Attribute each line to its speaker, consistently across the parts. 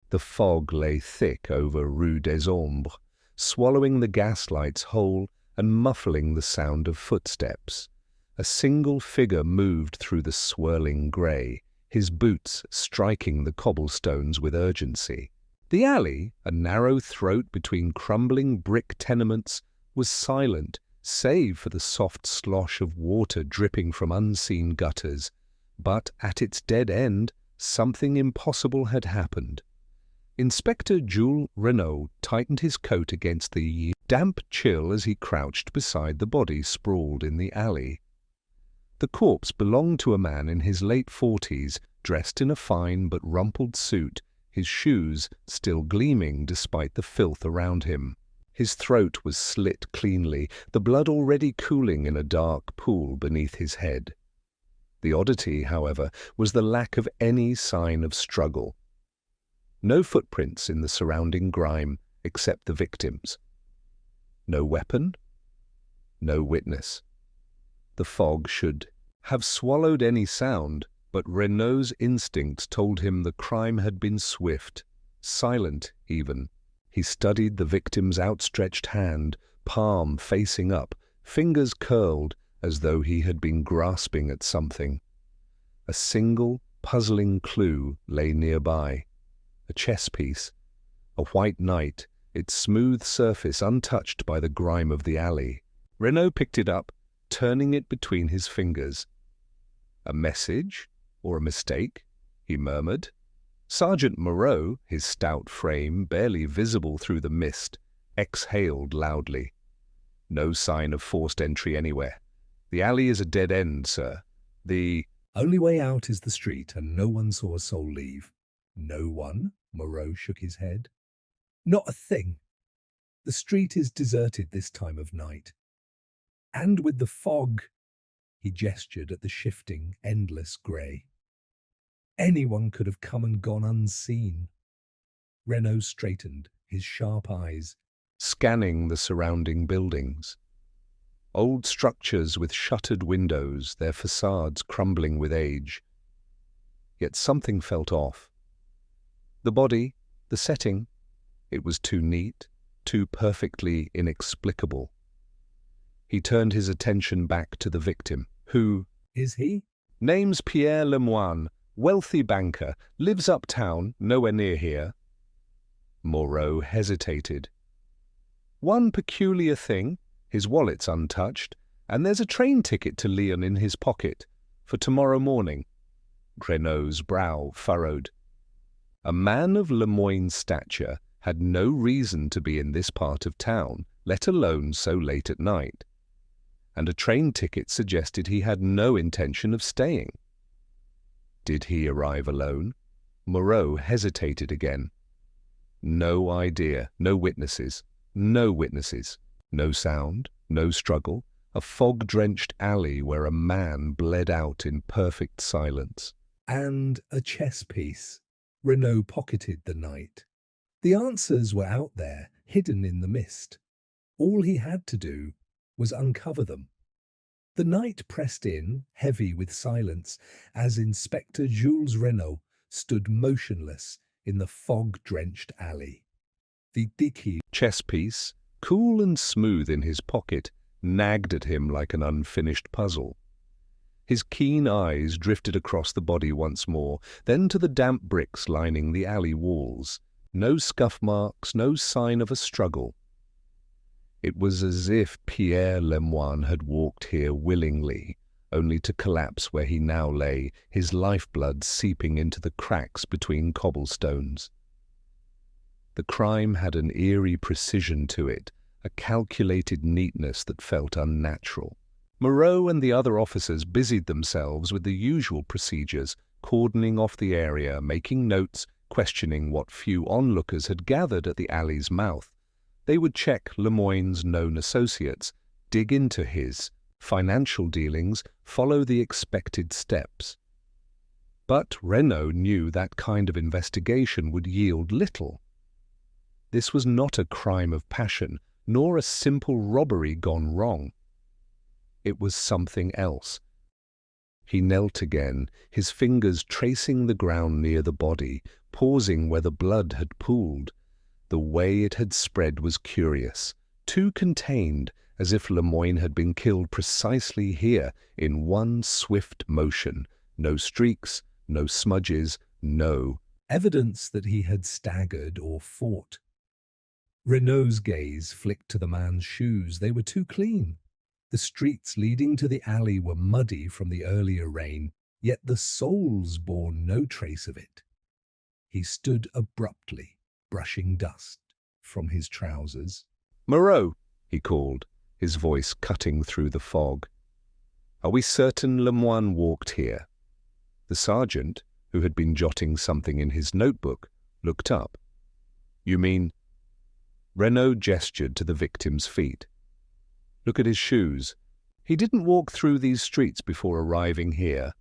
Speaker 1: The fog lay thick over Rue des Ombres, swallowing the gaslights whole and muffling the sound of footsteps. A single figure moved through the swirling grey, his boots striking the cobblestones with urgency. The alley, a narrow throat between crumbling brick tenements, was silent, save for the soft slosh of water dripping from unseen gutters. But at its dead end, something impossible had happened. Inspector Jules Renaud tightened his coat against the damp chill as he crouched beside the body sprawled in the alley. The corpse belonged to a man in his late 40s, dressed in a fine but rumpled suit, his shoes still gleaming despite the filth around him. His throat was slit cleanly, the blood already cooling in a dark pool beneath his head. The oddity, however, was the lack of any sign of struggle. No footprints in the surrounding grime except the victim's. No weapon, no witness. The fog should have swallowed any sound, but Renaud's instincts told him the crime had been swift, silent even. He studied the victim's outstretched hand, palm facing up, fingers curled as though he had been grasping at something. A single, puzzling clue lay nearby. A chess piece, a white knight, its smooth surface untouched by the grime of the alley. Renaud picked it up, turning it between his fingers. A message or a mistake, he murmured. Sergeant Moreau, his stout frame barely visible through the mist, exhaled loudly. No sign of forced entry anywhere. The alley is a dead end, sir. The only way out is the street, and no one saw a soul leave. No one? Moreau shook his head. Not a thing. The street is deserted this time of night. And with the fog, he gestured at the shifting, endless grey. Anyone could have come and gone unseen. Renaud straightened, his sharp eyes scanning the surrounding buildings. Old structures with shuttered windows, their facades crumbling with age. Yet something felt off. The body, the setting, it was too neat, too perfectly inexplicable. He turned his attention back to the victim. Who is he? Name's Pierre Lemoine, wealthy banker, lives uptown, nowhere near here. Moreau hesitated. One peculiar thing, his wallet's untouched, and there's a train ticket to Lyon in his pocket, for tomorrow morning. Renaud's brow furrowed. A man of Lemoine's stature had no reason to be in this part of town, let alone so late at night. And a train ticket suggested he had no intention of staying. Did he arrive alone? Moreau hesitated again. No idea, no witnesses, no witnesses, no sound, no struggle, a fog-drenched alley where a man bled out in perfect silence. And a chess piece. Renaud pocketed the knight. The answers were out there, hidden in the mist. All he had to do was uncover them. The night pressed in, heavy with silence, as Inspector Jules Renaud stood motionless in the fog-drenched alley. The dicky chess piece, cool and smooth in his pocket, nagged at him like an unfinished puzzle. His keen eyes drifted across the body once more, then to the damp bricks lining the alley walls. No scuff marks, no sign of a struggle. It was as if Pierre Lemoine had walked here willingly, only to collapse where he now lay, his lifeblood seeping into the cracks between cobblestones. The crime had an eerie precision to it, a calculated neatness that felt unnatural. Moreau and the other officers busied themselves with the usual procedures, cordoning off the area, making notes, questioning what few onlookers had gathered at the alley's mouth. They would check Lemoine's known associates, dig into his financial dealings, follow the expected steps. But Renaud knew that kind of investigation would yield little. This was not a crime of passion, nor a simple robbery gone wrong. It was something else. He knelt again, his fingers tracing the ground near the body, pausing where the blood had pooled. The way it had spread was curious, too contained, as if Lemoyne had been killed precisely here in one swift motion. No streaks, no smudges, no evidence that he had staggered or fought. Renaud's gaze flicked to the man's shoes. They were too clean. The streets leading to the alley were muddy from the earlier rain, yet the soles bore no trace of it. He stood abruptly, brushing dust from his trousers. "Moreau," he called, his voice cutting through the fog. "Are we certain Lemoyne walked here?" The sergeant, who had been jotting something in his notebook, looked up. "You mean—" Renaud gestured to the victim's feet. "Look at his shoes. He didn't walk through these streets before arriving here."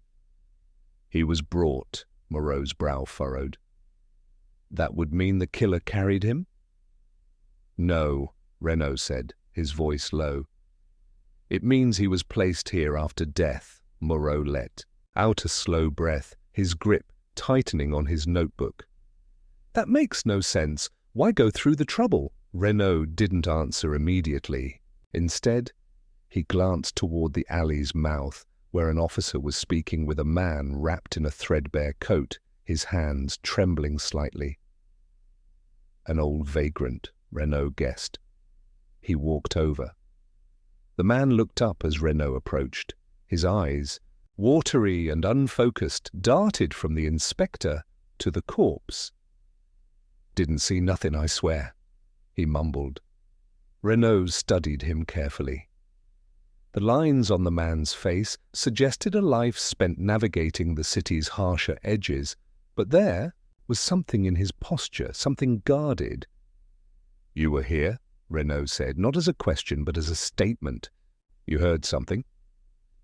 Speaker 1: "He was brought," Moreau's brow furrowed. "That would mean the killer carried him?" "No," Renaud said, his voice low. "It means he was placed here after death." Moreau let out a slow breath, his grip tightening on his notebook. "That makes no sense. Why go through the trouble?" Renaud didn't answer immediately. Instead, he glanced toward the alley's mouth, where an officer was speaking with a man wrapped in a threadbare coat, his hands trembling slightly. An old vagrant, Renaud guessed. He walked over. The man looked up as Renaud approached. His eyes, watery and unfocused, darted from the inspector to the corpse. "Didn't see nothing, I swear," he mumbled. Renaud studied him carefully. The lines on the man's face suggested a life spent navigating the city's harsher edges, but there was something in his posture, something guarded. "You were here?" Renaud said, not as a question but as a statement. "You heard something?"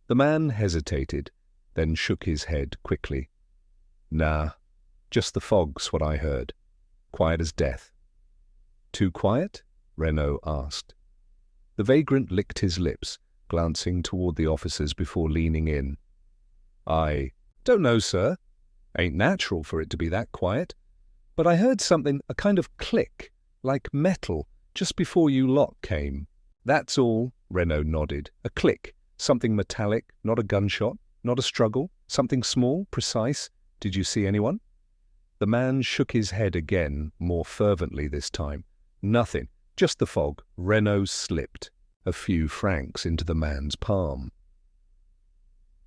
Speaker 1: The man hesitated, then shook his head quickly. "Nah, just the fog's what I heard. Quiet as death." "Too quiet?" Renaud asked. The vagrant licked his lips, glancing toward the officers before leaning in. "I don't know, sir. Ain't natural for it to be that quiet. But I heard something, a kind of click, like metal, just before you lot came." "That's all," Renaud nodded. "A click. Something metallic, not a gunshot, not a struggle. Something small, precise. Did you see anyone?" The man shook his head again, more fervently this time. "Nothing. Just the fog." Renaud slipped a few francs into the man's palm.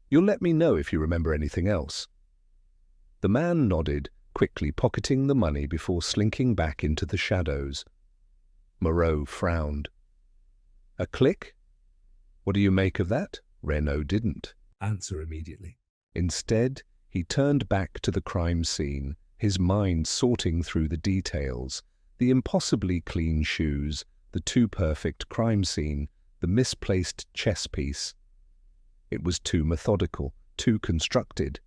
Speaker 1: "You'll let me know if you remember anything else." The man nodded, quickly pocketing the money before slinking back into the shadows. Moreau frowned. "A click? What do you make of that?" Renaud didn't answer immediately. Instead, he turned back to the crime scene, his mind sorting through the details, the impossibly clean shoes, the too-perfect crime scene, the misplaced chess piece. It was too methodical, too constructed.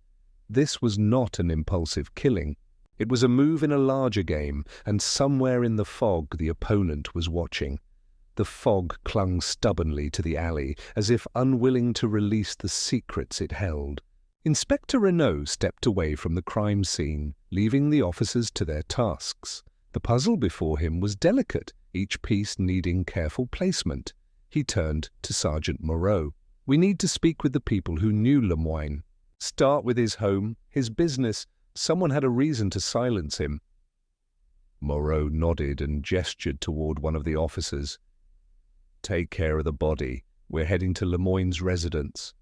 Speaker 1: This was not an impulsive killing. It was a move in a larger game, and somewhere in the fog the opponent was watching. The fog clung stubbornly to the alley, as if unwilling to release the secrets it held. Inspector Renaud stepped away from the crime scene, leaving the officers to their tasks. The puzzle before him was delicate, each piece needing careful placement. He turned to Sergeant Moreau. "We need to speak with the people who knew Lemoyne. Start with his home, his business. Someone had a reason to silence him." Moreau nodded and gestured toward one of the officers. "Take care of the body. We're heading to Lemoyne's residence."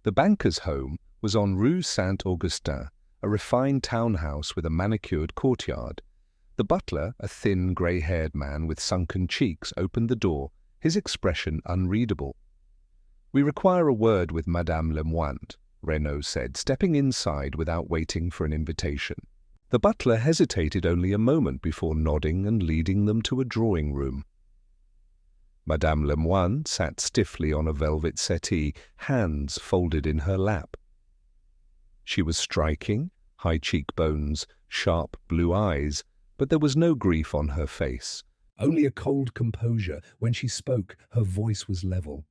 Speaker 1: The banker's home was on Rue Saint-Augustin, a refined townhouse with a manicured courtyard. The butler, a thin, grey-haired man with sunken cheeks, opened the door, his expression unreadable. "We require a word with Madame Lemoyne," Renaud said, stepping inside without waiting for an invitation. The butler hesitated only a moment before nodding and leading them to a drawing room. Madame Lemoyne sat stiffly on a velvet settee, hands folded in her lap. She was striking, high cheekbones, sharp blue eyes, but there was no grief on her face. Only a cold composure. When she spoke, her voice was level.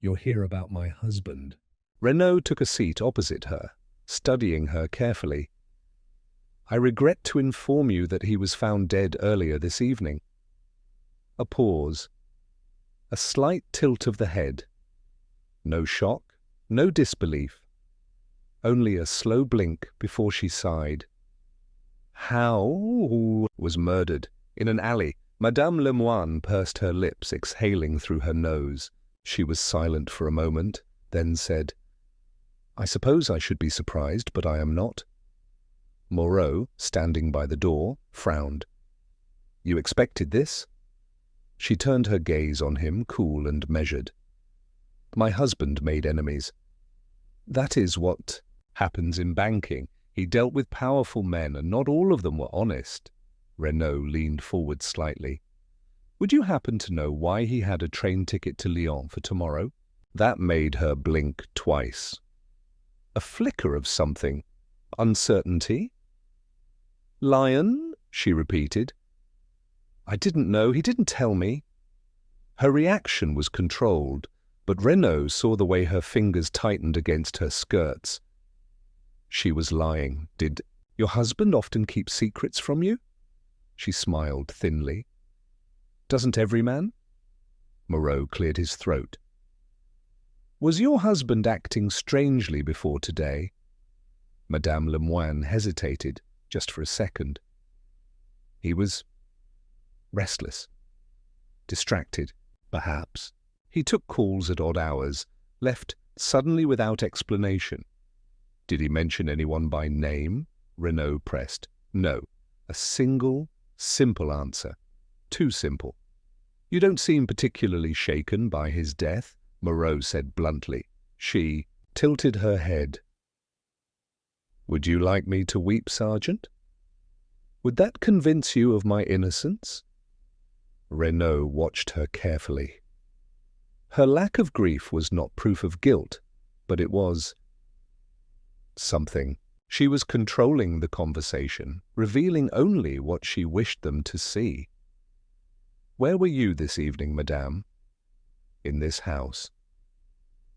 Speaker 1: "You're here about my husband." Renaud took a seat opposite her, studying her carefully. "I regret to inform you that he was found dead earlier this evening." A pause. A slight tilt of the head. No shock, no disbelief. Only a slow blink before she sighed. "How?" "Was murdered. In an alley." Madame Lemoine pursed her lips, exhaling through her nose. She was silent for a moment, then said, "I suppose I should be surprised, but I am not." Moreau, standing by the door, frowned. "You expected this?" She turned her gaze on him, cool and measured. "My husband made enemies. That is what happens in banking. He dealt with powerful men, and not all of them were honest." Renaud leaned forward slightly. "Would you happen to know why he had a train ticket to Lyon for tomorrow?" That made her blink twice. A flicker of something. Uncertainty? "Lyon?" she repeated. "I didn't know. He didn't tell me." Her reaction was controlled, but Renaud saw the way her fingers tightened against her skirts. She was lying. "Did your husband often keep secrets from you?" She smiled thinly. "Doesn't every man?" Moreau cleared his throat. "Was your husband acting strangely before today?" Madame Lemoine hesitated, just for a second. "He was restless. Distracted, perhaps. He took calls at odd hours, left suddenly without explanation." "Did he mention anyone by name?" Renaud pressed. "No. A single, simple answer. Too simple." "You don't seem particularly shaken by his death," Moreau said bluntly. She tilted her head. "Would you like me to weep, Sergeant? Would that convince you of my innocence?" Renaud watched her carefully. Her lack of grief was not proof of guilt, but it was something. She was controlling the conversation, revealing only what she wished them to see. "Where were you this evening, madame?" "In this house."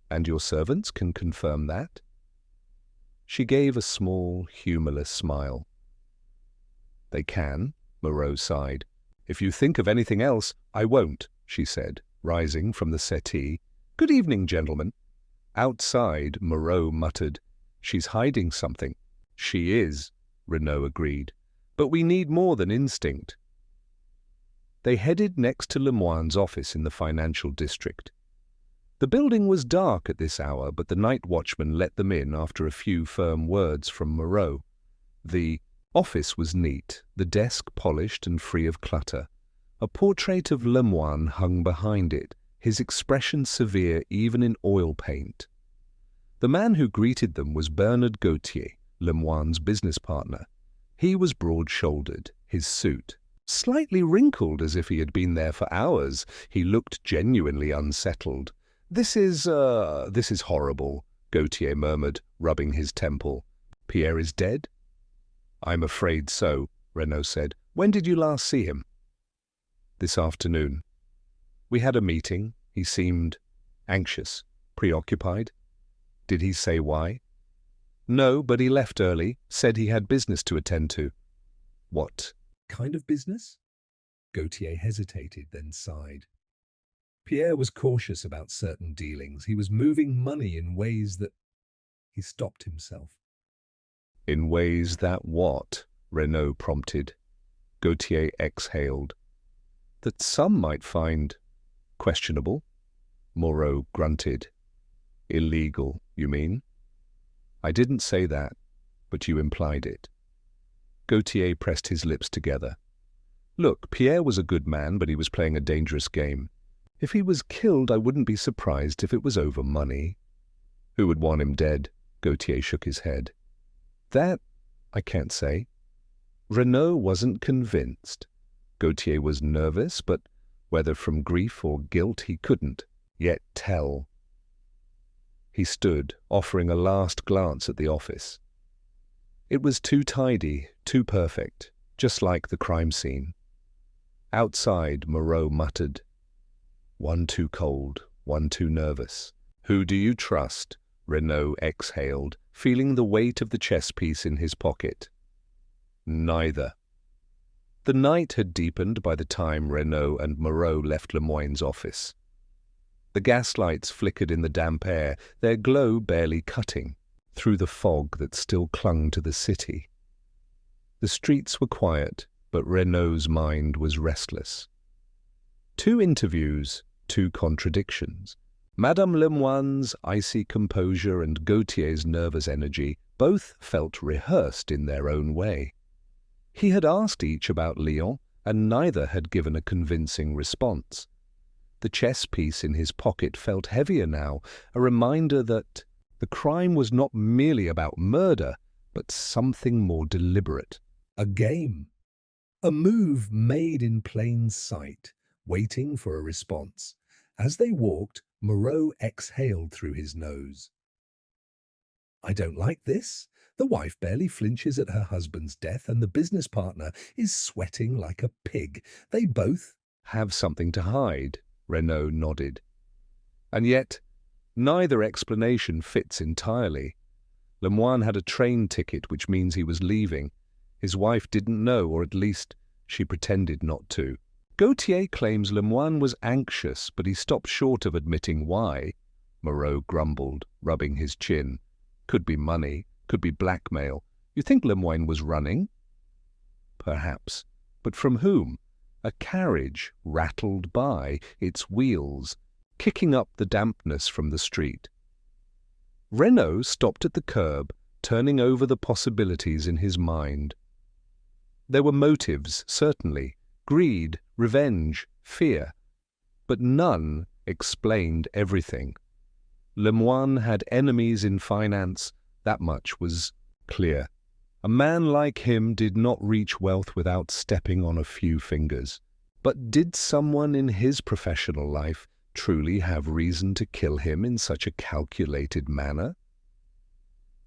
Speaker 1: "And your servants can confirm that?" She gave a small, humorless smile. "They can," Moreau sighed. "If you think of anything else, I won't," she said, rising from the settee. "Good evening, gentlemen." Outside, Moreau muttered, "She's hiding something." "She is," Renaud agreed. "But we need more than instinct." They headed next to Lemoine's office in the financial district. The building was dark at this hour, but the night watchman let them in after a few firm words from Moreau. The office was neat, the desk polished and free of clutter. A portrait of Lemoine hung behind it, his expression severe even in oil paint. The man who greeted them was Bernard Gautier, Lemoine's business partner. He was broad-shouldered, his suit slightly wrinkled as if he had been there for hours. He looked genuinely unsettled. This is horrible," Gautier murmured, rubbing his temple. "Pierre is dead?" "I'm afraid so," Renaud said. "When did you last see him?" "This afternoon. We had a meeting. He seemed anxious, preoccupied." "Did he say why?" "No, but he left early, said he had business to attend to." "What kind of business?" Gautier hesitated, then sighed. Pierre was cautious about certain dealings. He was moving money in ways that... He stopped himself. "In ways that what?" Renaud prompted. Gautier exhaled. "That some might find questionable." Moreau grunted. "Illegal, you mean?" "I didn't say that, but you implied it." Gautier pressed his lips together. "Look, Pierre was a good man, but he was playing a dangerous game. If he was killed, I wouldn't be surprised if it was over money." "Who would want him dead?" Gautier shook his head. "That I can't say." Renaud wasn't convinced. Gautier was nervous, but whether from grief or guilt he couldn't yet tell. He stood, offering a last glance at the office. It was too tidy, too perfect, just like the crime scene. Outside, Moreau muttered, "One too cold, one too nervous. Who do you trust? Renaud exhaled, feeling the weight of the chess piece in his pocket. Neither. The night had deepened by the time Renaud and Moreau left Lemoine's office. The gaslights flickered in the damp air, their glow barely cutting through the fog that still clung to the city. The streets were quiet, but Renaud's mind was restless. 2 interviews, 2 contradictions. Madame Lemoine's icy composure and Gautier's nervous energy both felt rehearsed in their own way. He had asked each about Lyon, and neither had given a convincing response. The chess piece in his pocket felt heavier now, a reminder that the crime was not merely about murder, but something more deliberate. A game. A move made in plain sight, waiting for a response. As they walked, Moreau exhaled through his nose. I don't like this. The wife barely flinches at her husband's death, and the business partner is sweating like a pig. They both have something to hide, Renaud nodded. And yet, neither explanation fits entirely. Lemoine had a train ticket, which means he was leaving. His wife didn't know, or at least she pretended not to. Gautier claims Lemoine was anxious, but he stopped short of admitting why. Moreau grumbled, rubbing his chin. Could be money, could be blackmail. You think Lemoine was running? Perhaps. But from whom? A carriage rattled by, its wheels kicking up the dampness from the street. Renaud stopped at the curb, turning over the possibilities in his mind. There were motives, certainly, greed, revenge, fear, but none explained everything. Lemoine had enemies in finance, that much was clear. A man like him did not reach wealth without stepping on a few fingers. But did someone in his professional life truly have reason to kill him in such a calculated manner?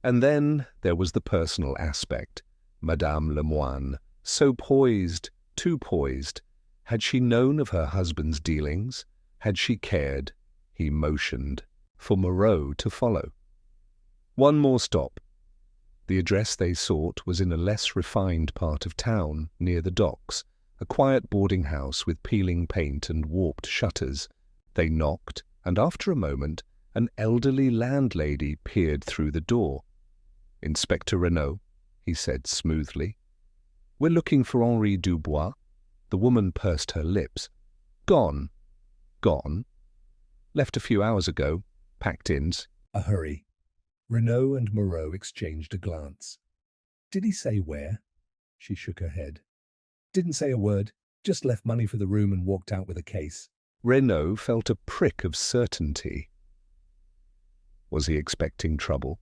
Speaker 1: And then there was the personal aspect. Madame Lemoine, so poised, too poised. Had she known of her husband's dealings? Had she cared? He motioned for Moreau to follow. One more stop. The address they sought was in a less refined part of town, near the docks, a quiet boarding house with peeling paint and warped shutters. They knocked, and after a moment, an elderly landlady peered through the door. "Inspector Renaud," he said smoothly. "We're looking for Henri Dubois." The woman pursed her lips. "Gone." "Gone?" "Left a few hours ago. Packed in." "A hurry." Renaud and Moreau exchanged a glance. "Did he say where?" She shook her head. "Didn't say a word. Just left money for the room and walked out with a case." Renaud felt a prick of certainty. Was he expecting trouble?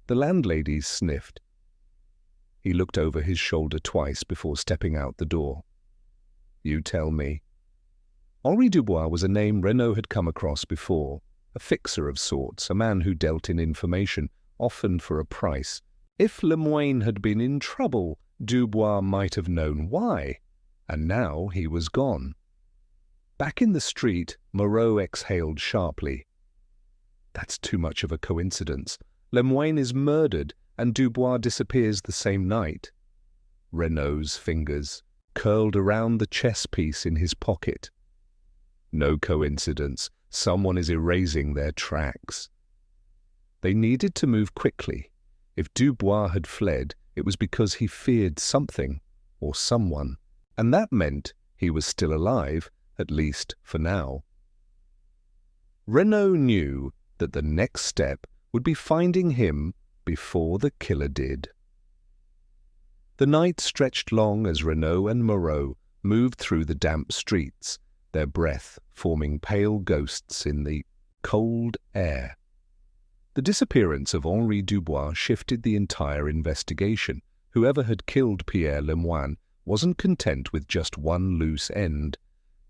Speaker 1: The landlady sniffed. He looked over his shoulder twice before stepping out the door. "You tell me." Henri Dubois was a name Renaud had come across before, a fixer of sorts, a man who dealt in information, often for a price. If Lemoine had been in trouble, Dubois might have known why, and now he was gone. Back in the street, Moreau exhaled sharply. That's too much of a coincidence. Lemoine is murdered, and Dubois disappears the same night. Renaud's fingers curled around the chess piece in his pocket. No coincidence. Someone is erasing their tracks. They needed to move quickly. If Dubois had fled, it was because he feared something or someone, and that meant he was still alive, at least for now. Renaud knew that the next step would be finding him before the killer did. The night stretched long as Renaud and Moreau moved through the damp streets, their breath forming pale ghosts in the cold air. The disappearance of Henri Dubois shifted the entire investigation. Whoever had killed Pierre Lemoine wasn't content with just one loose end.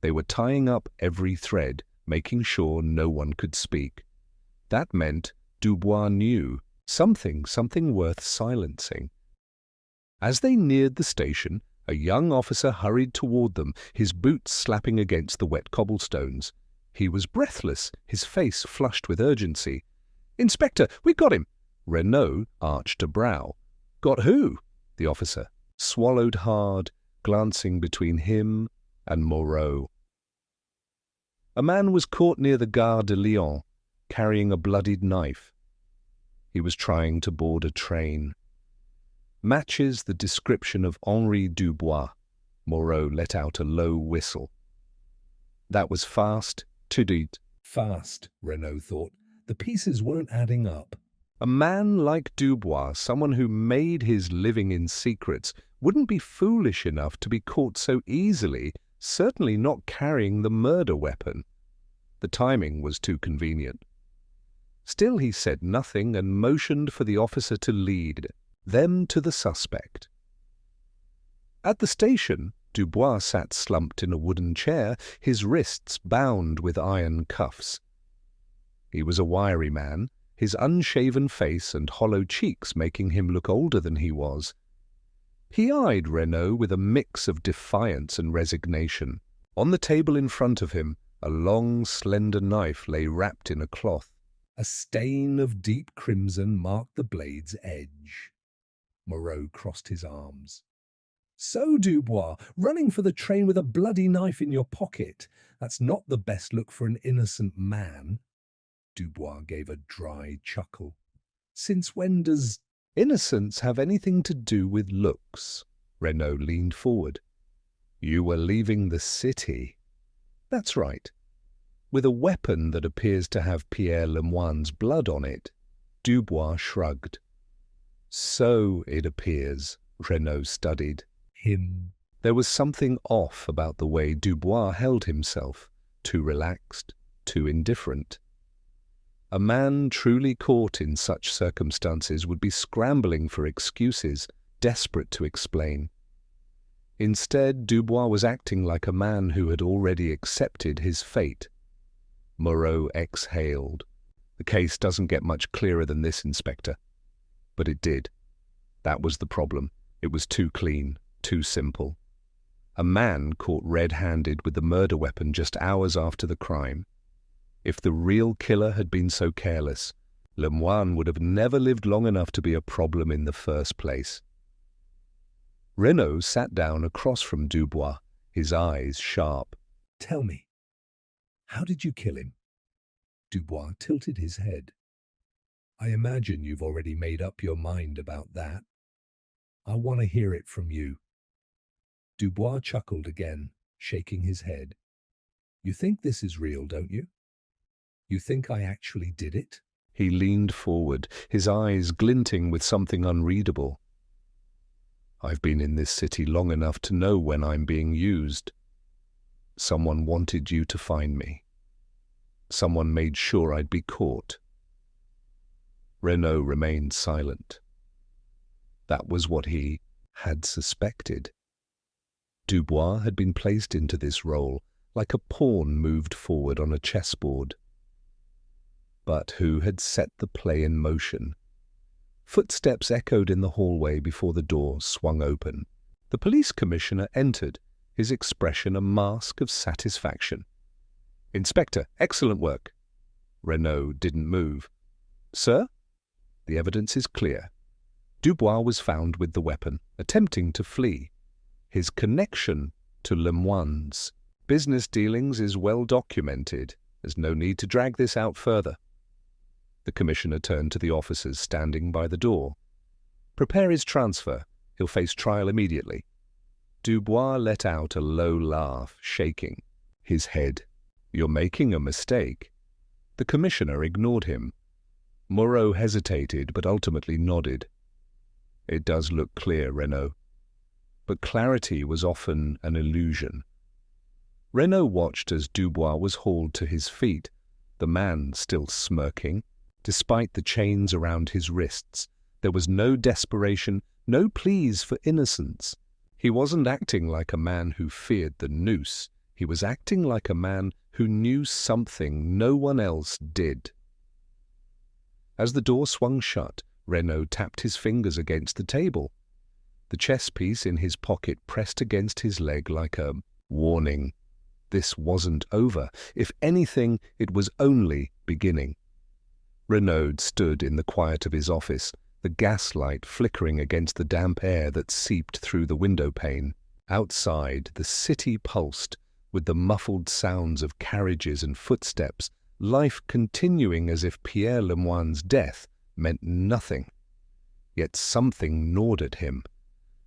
Speaker 1: They were tying up every thread, making sure no one could speak. That meant Dubois knew something worth silencing. As they neared the station, a young officer hurried toward them, his boots slapping against the wet cobblestones. He was breathless, his face flushed with urgency. "Inspector, we got him!" Renaud arched a brow. "Got who?" The officer swallowed hard, glancing between him and Moreau. A man was caught near the Gare de Lyon, carrying a bloodied knife. He was trying to board a train. Matches the description of Henri Dubois. Moreau let out a low whistle. That was fast, tout de suite.
Speaker 2: Fast, Renaud thought. The pieces weren't adding up.
Speaker 1: A man like Dubois, someone who made his living in secrets, wouldn't be foolish enough to be caught so easily, certainly not carrying the murder weapon. The timing was too convenient. Still he said nothing and motioned for the officer to lead them to the suspect. At the station, Dubois sat slumped in a wooden chair, his wrists bound with iron cuffs. He was a wiry man, his unshaven face and hollow cheeks making him look older than he was. He eyed Renaud with a mix of defiance and resignation. On the table in front of him, a long, slender knife lay wrapped in a cloth.
Speaker 2: A stain of deep crimson marked the blade's edge. Moreau crossed his arms. "So, Dubois, running for the train with a bloody knife in your pocket. That's not the best look for an innocent man." Dubois gave a dry chuckle. "Since when does
Speaker 1: innocence have anything to do with looks?" Renaud leaned forward. "You were leaving the city." "That's right. With a weapon that appears to have Pierre Lemoine's blood on it." Dubois shrugged. "So it appears," Renaud studied
Speaker 2: him.
Speaker 1: There was something off about the way Dubois held himself, too relaxed, too indifferent. A man truly caught in such circumstances would be scrambling for excuses, desperate to explain. Instead, Dubois was acting like a man who had already accepted his fate. Moreau exhaled. "The case doesn't get much clearer than this, Inspector." But it did. That was the problem. It was too clean, too simple. A man caught red-handed with the murder weapon just hours after the crime. If the real killer had been so careless, Lemoine would have never lived long enough to be a problem in the first place. Renaud sat down across from Dubois, his eyes sharp.
Speaker 2: "Tell me, how did you kill him?" Dubois tilted his head. "I imagine you've already made up your mind about that. I want to hear it from you." Dubois chuckled again, shaking his head. "You think this is real, don't you? You think I actually did it?"
Speaker 1: He leaned forward, his eyes glinting with something unreadable. "I've been in this city long enough to know when I'm being used. Someone wanted you to find me. Someone made sure I'd be caught." Renaud remained silent. That was what he had suspected. Dubois had been placed into this role like a pawn moved forward on a chessboard. But who had set the play in motion? Footsteps echoed in the hallway before the door swung open. The police commissioner entered, his expression a mask of satisfaction. "Inspector, excellent work." Renaud didn't move. "Sir?" "The evidence is clear. Dubois was found with the weapon, attempting to flee. His connection to Lemoine's business dealings is well documented. There's no need to drag this out further." The commissioner turned to the officers standing by the door. "Prepare his transfer. He'll face trial immediately." Dubois let out a low laugh, shaking his head. "You're making a mistake." The commissioner ignored him. Moreau hesitated, but ultimately nodded. "It does look clear, Renaud." But clarity was often an illusion. Renaud watched as Dubois was hauled to his feet, the man still smirking. Despite the chains around his wrists, there was no desperation, no pleas for innocence. He wasn't acting like a man who feared the noose. He was acting like a man who knew something no one else did. As the door swung shut, Renaud tapped his fingers against the table. The chess piece in his pocket pressed against his leg like a warning. This wasn't over. If anything, it was only beginning. Renaud stood in the quiet of his office, the gaslight flickering against the damp air that seeped through the window pane. Outside, the city pulsed, with the muffled sounds of carriages and footsteps, life continuing as if Pierre Lemoine's death meant nothing. Yet something gnawed at him.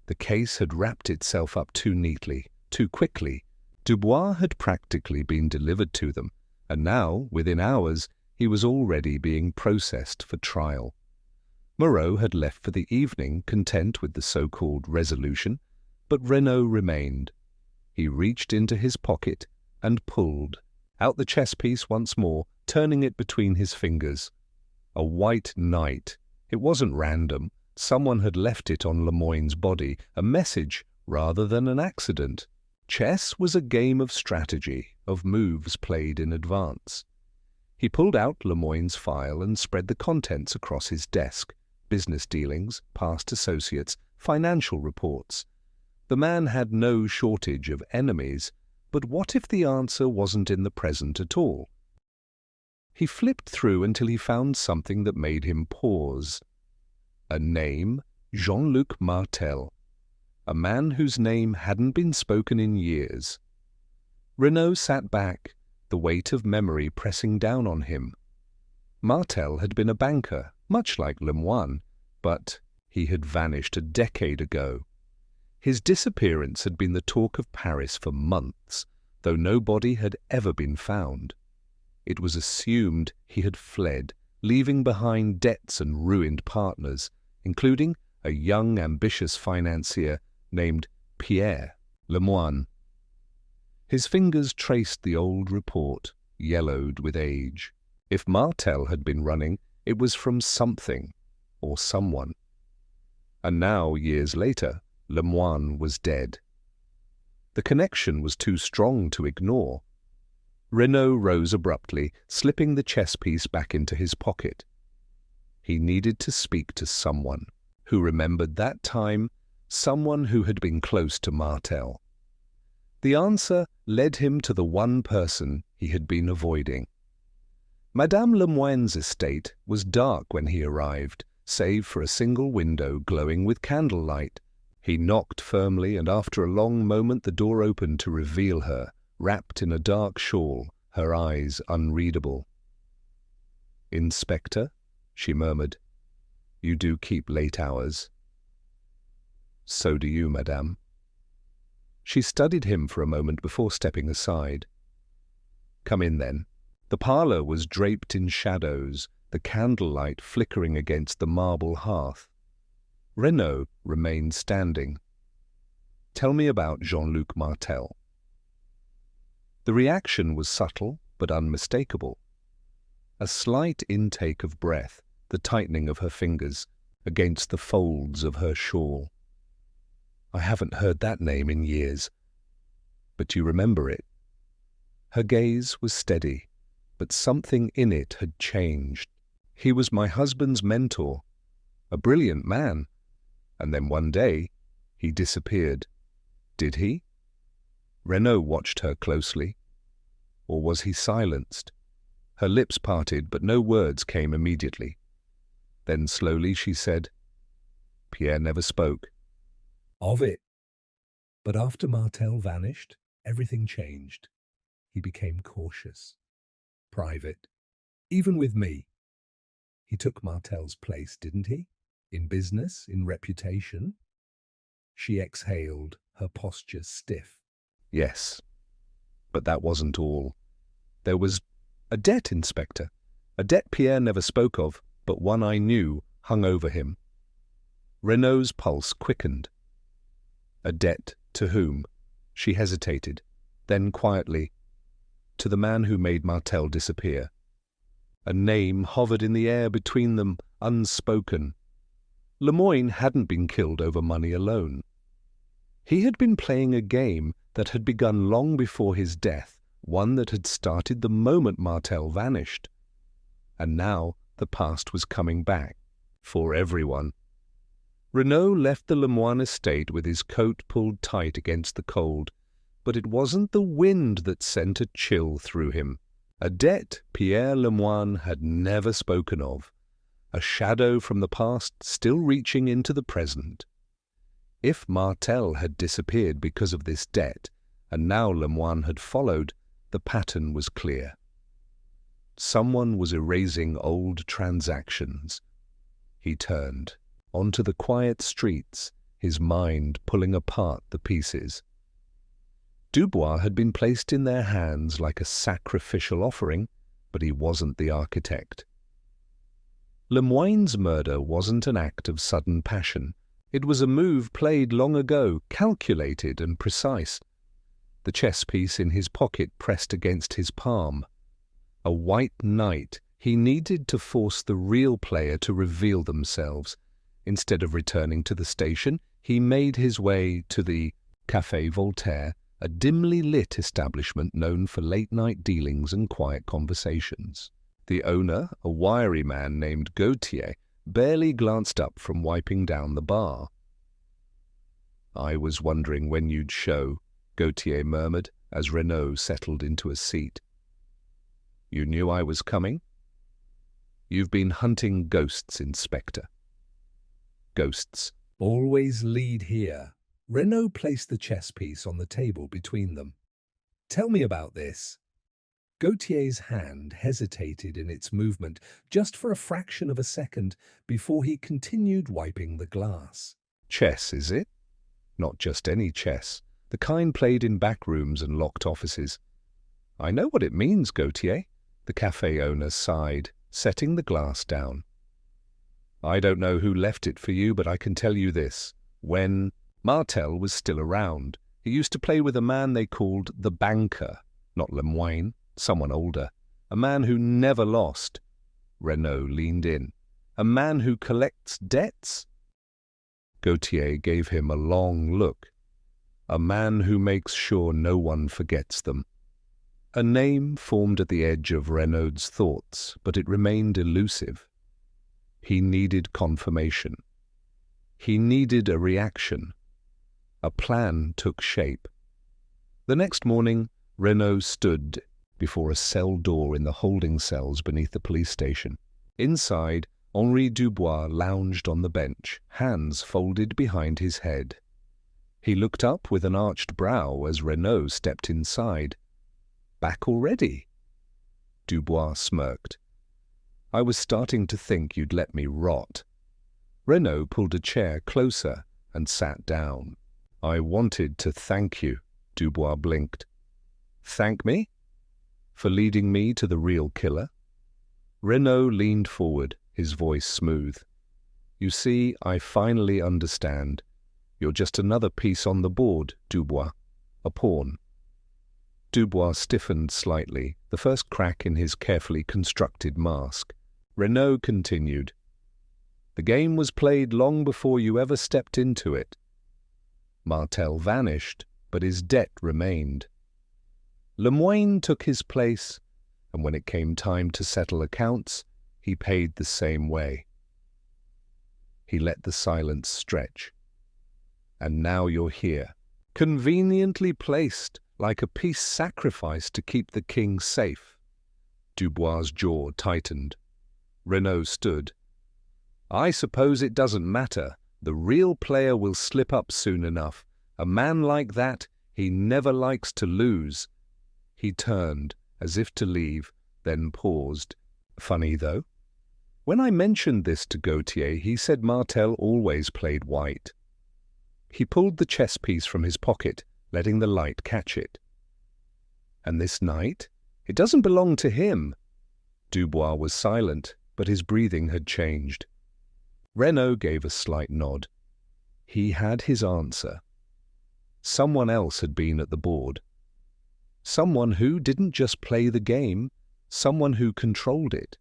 Speaker 1: The case had wrapped itself up too neatly, too quickly. Dubois had practically been delivered to them, and now, within hours, he was already being processed for trial. Moreau had left for the evening, content with the so-called resolution, but Renaud remained. He reached into his pocket and pulled out the chess piece once more, turning it between his fingers. A white knight. It wasn't random. Someone had left it on Lemoine's body, a message rather than an accident. Chess was a game of strategy, of moves played in advance. He pulled out Lemoine's file and spread the contents across his desk. Business dealings, past associates, financial reports. The man had no shortage of enemies, but what if the answer wasn't in the present at all? He flipped through until he found something that made him pause. A name, Jean-Luc Martel. A man whose name hadn't been spoken in years. Renaud sat back, the weight of memory pressing down on him. Martel had been a banker, much like Lemoine, but he had vanished a decade ago. His disappearance had been the talk of Paris for months, though no body had ever been found. It was assumed he had fled, leaving behind debts and ruined partners, including a young, ambitious financier named Pierre Lemoine. His fingers traced the old report, yellowed with age. If Martel had been running, it was from something or someone. And now, years later, Lemoine was dead. The connection was too strong to ignore. Renaud rose abruptly, slipping the chess piece back into his pocket. He needed to speak to someone who remembered that time, someone who had been close to Martel. The answer led him to the one person he had been avoiding. Madame Lemoine's estate was dark when he arrived, save for a single window glowing with candlelight. He knocked firmly, and after a long moment the door opened to reveal her, wrapped in a dark shawl, her eyes unreadable. "Inspector," she murmured, "you do keep late hours." "So do you, madame." She studied him for a moment before stepping aside. "Come in, then." The parlour was draped in shadows, the candlelight flickering against the marble hearth. Renaud remained standing. "Tell me about Jean-Luc Martel." The reaction was subtle but unmistakable. A slight intake of breath, the tightening of her fingers against the folds of her shawl. "I haven't heard that name in years. But you remember it?" Her gaze was steady, but something in it had changed. "He was my husband's mentor, a brilliant man, and then one day he disappeared." "Did he?" Renaud watched her closely. Or was he silenced? Her lips parted, but no words came immediately. Then slowly she said, "Pierre never spoke."
Speaker 2: Of it. But after Martel vanished, everything changed. He became cautious, private, even with me. He took Martel's place, didn't he? In business, in reputation. She exhaled, her posture stiff.
Speaker 1: "Yes, but that wasn't all. There was a debt, Inspector. A debt Pierre never spoke of, but one I knew hung over him." Renaud's pulse quickened. "A debt to whom?" She hesitated, then quietly, "To the man who made Martel disappear." A name hovered in the air between them, unspoken. Lemoine hadn't been killed over money alone. He had been playing a game that had begun long before his death, one that had started the moment Martel vanished. And now the past was coming back, for everyone. Renaud left the Lemoine estate with his coat pulled tight against the cold, but it wasn't the wind that sent a chill through him. A debt Pierre Lemoine had never spoken of, a shadow from the past still reaching into the present. If Martel had disappeared because of this debt, and now Lemoine had followed, the pattern was clear. Someone was erasing old transactions. He turned onto the quiet streets, his mind pulling apart the pieces. Dubois had been placed in their hands like a sacrificial offering, but he wasn't the architect. Lemoine's murder wasn't an act of sudden passion. It was a move played long ago, calculated and precise. The chess piece in his pocket pressed against his palm. A white knight, he needed to force the real player to reveal themselves. Instead of returning to the station, he made his way to the Café Voltaire, a dimly lit establishment known for late-night dealings and quiet conversations. The owner, a wiry man named Gautier, barely glanced up from wiping down the bar. "I was wondering when you'd show," Gautier murmured as Renaud settled into a seat. "You knew I was coming?" "You've been hunting ghosts, Inspector." "Ghosts
Speaker 2: always lead here." Renaud placed the chess piece on the table between them. "Tell me about this." Gautier's hand hesitated in its movement just for a fraction of a second before he continued wiping the glass.
Speaker 1: "Chess, is it? Not just any chess, the kind played in back rooms and locked offices." "I know what it means, Gautier," the cafe owner sighed, setting the glass down. "I don't know who left it for you, but I can tell you this. When Martel was still around, he used to play with a man they called the banker, not Lemoine, someone older, a man who never lost." Renaud leaned in. "A man who collects debts?" Gautier gave him a long look. "A man who makes sure no one forgets them." A name formed at the edge of Renaud's thoughts, but it remained elusive. He needed confirmation. He needed a reaction. A plan took shape. The next morning, Renaud stood before a cell door in the holding cells beneath the police station. Inside, Henri Dubois lounged on the bench, hands folded behind his head. He looked up with an arched brow as Renaud stepped inside. "Back already?" Dubois smirked. "I was starting to think you'd let me rot." Renaud pulled a chair closer and sat down. "I wanted to thank you," Dubois blinked. "Thank me? For leading me to the real killer?" Renaud leaned forward, his voice smooth. "You see, I finally understand. You're just another piece on the board, Dubois. A pawn." Dubois stiffened slightly, the first crack in his carefully constructed mask. Renaud continued. "The game was played long before you ever stepped into it. Martel vanished, but his debt remained. Lemoine took his place, and when it came time to settle accounts, he paid the same way." He let the silence stretch. "And now you're here, conveniently placed, like a piece sacrificed to keep the king safe." Dubois' jaw tightened. Renaud stood. "I suppose it doesn't matter. The real player will slip up soon enough. A man like that, he never likes to lose." He turned, as if to leave, then paused. "Funny, though. When I mentioned this to Gautier, he said Martel always played white." He pulled the chess piece from his pocket, letting the light catch it. "And this knight? It doesn't belong to him." Dubois was silent, but his breathing had changed. Renaud gave a slight nod. He had his answer. Someone else had been at the board. Someone who didn't just play the game, someone who controlled it.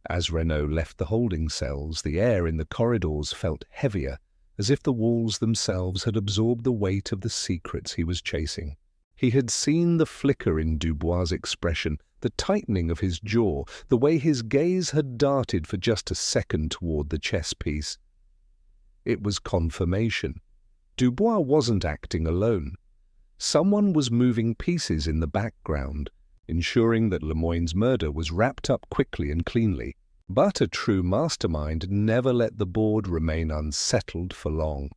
Speaker 1: As Renaud left the holding cells, the air in the corridors felt heavier, as if the walls themselves had absorbed the weight of the secrets he was chasing. He had seen the flicker in Dubois' expression, the tightening of his jaw, the way his gaze had darted for just a second toward the chess piece. It was confirmation. Dubois wasn't acting alone. Someone was moving pieces in the background, ensuring that Lemoyne's murder was wrapped up quickly and cleanly. But a true mastermind never let the board remain unsettled for long.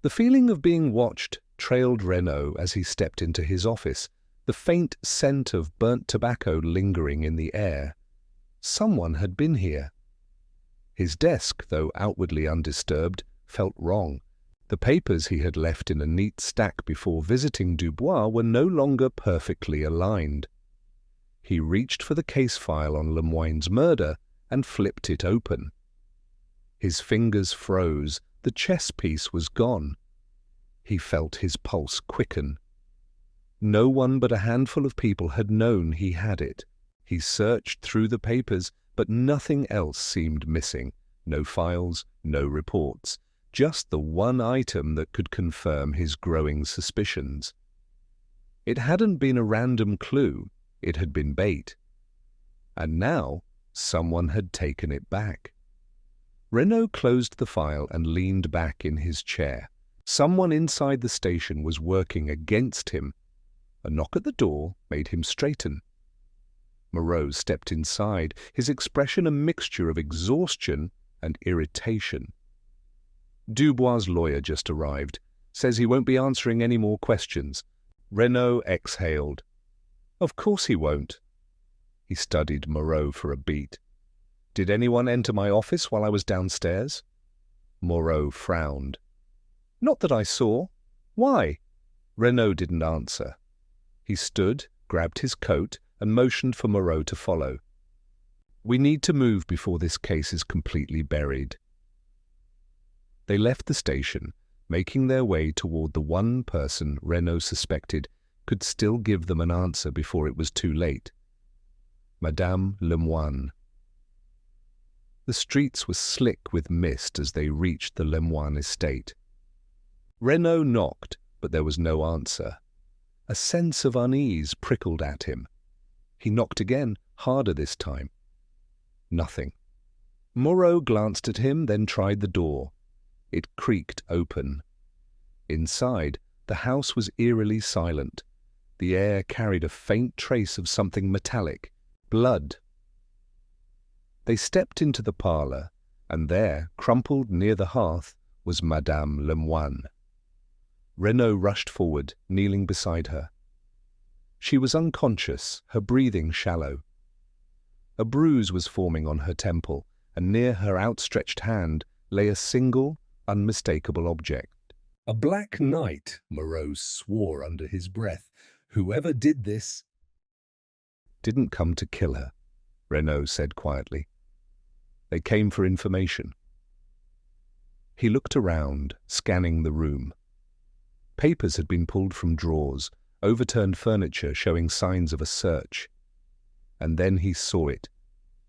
Speaker 1: The feeling of being watched trailed Renaud as he stepped into his office, the faint scent of burnt tobacco lingering in the air. Someone had been here. His desk, though outwardly undisturbed, felt wrong. The papers he had left in a neat stack before visiting Dubois were no longer perfectly aligned. He reached for the case file on Lemoyne's murder and flipped it open. His fingers froze. The chess piece was gone. He felt his pulse quicken. No one but a handful of people had known he had it. He searched through the papers, but nothing else seemed missing. No files, no reports. Just the one item that could confirm his growing suspicions. It hadn't been a random clue. It had been bait. And now someone had taken it back. Renaud closed the file and leaned back in his chair. Someone inside the station was working against him. A knock at the door made him straighten. Moreau stepped inside, his expression a mixture of exhaustion and irritation. Dubois' lawyer just arrived. Says he won't be answering any more questions. Renaud exhaled. Of course he won't. He studied Moreau for a beat. Did anyone enter my office while I was downstairs? Moreau frowned. Not that I saw. Why? Renaud didn't answer. He stood, grabbed his coat, and motioned for Moreau to follow. We need to move before this case is completely buried. They left the station, making their way toward the one person Renaud suspected could still give them an answer before it was too late. Madame Lemoine. The streets were slick with mist as they reached the Lemoine estate. Renaud knocked, but there was no answer. A sense of unease prickled at him. He knocked again, harder this time. Nothing. Moreau glanced at him, then tried the door. It creaked open. Inside, the house was eerily silent. The air carried a faint trace of something metallic, blood. They stepped into the parlour, and there, crumpled near the hearth, was Madame Lemoine. Renaud rushed forward, kneeling beside her. She was unconscious, her breathing shallow. A bruise was forming on her temple, and near her outstretched hand lay a single, unmistakable object.
Speaker 2: A black knight, Moreau swore under his breath. Whoever did this
Speaker 1: Didn't come to kill her, Renaud said quietly. They came for information. He looked around, scanning the room. Papers had been pulled from drawers, overturned furniture showing signs of a search. And then he saw it.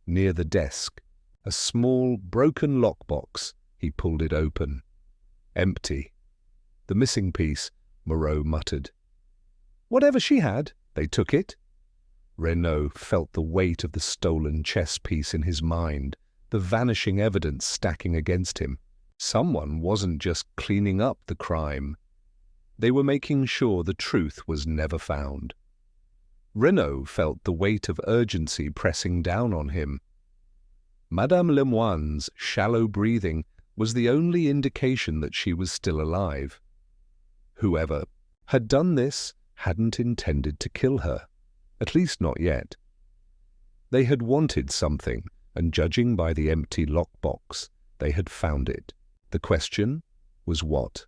Speaker 1: Near the desk, a small, broken lockbox. He pulled it open. Empty. The missing piece, Moreau muttered. Whatever she had, they took it. Renaud felt the weight of the stolen chess piece in his mind, the vanishing evidence stacking against him. Someone wasn't just cleaning up the crime. They were making sure the truth was never found. Renaud felt the weight of urgency pressing down on him. Madame Lemoine's shallow breathing was the only indication that she was still alive. Whoever had done this hadn't intended to kill her, at least not yet. They had wanted something, and judging by the empty lockbox, they had found it. The question was what?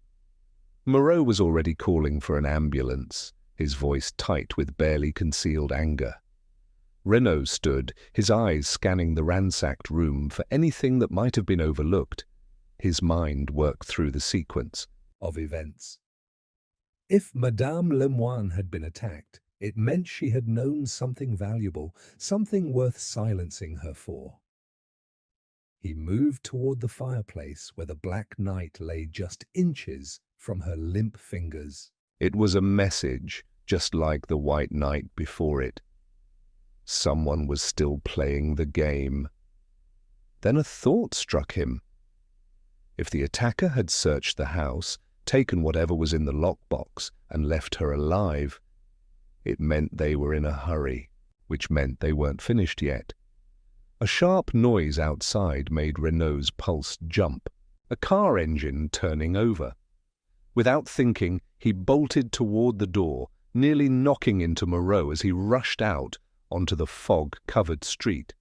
Speaker 1: Moreau was already calling for an ambulance, his voice tight with barely concealed anger. Renaud stood, his eyes scanning the ransacked room for anything that might have been overlooked. His mind worked through the sequence
Speaker 2: of events. If Madame Lemoine had been attacked, it meant she had known something valuable, something worth silencing her for. He moved toward the fireplace where the black knight lay just inches from her limp fingers.
Speaker 1: It was a message, just like the white knight before it. Someone was still playing the game. Then a thought struck him. If the attacker had searched the house, taken whatever was in the lockbox, and left her alive, It meant they were in a hurry, which meant they weren't finished yet. A sharp noise outside made Renault's pulse jump, a car engine turning over. Without thinking, he bolted toward the door, nearly knocking into Moreau as he rushed out onto the fog-covered street.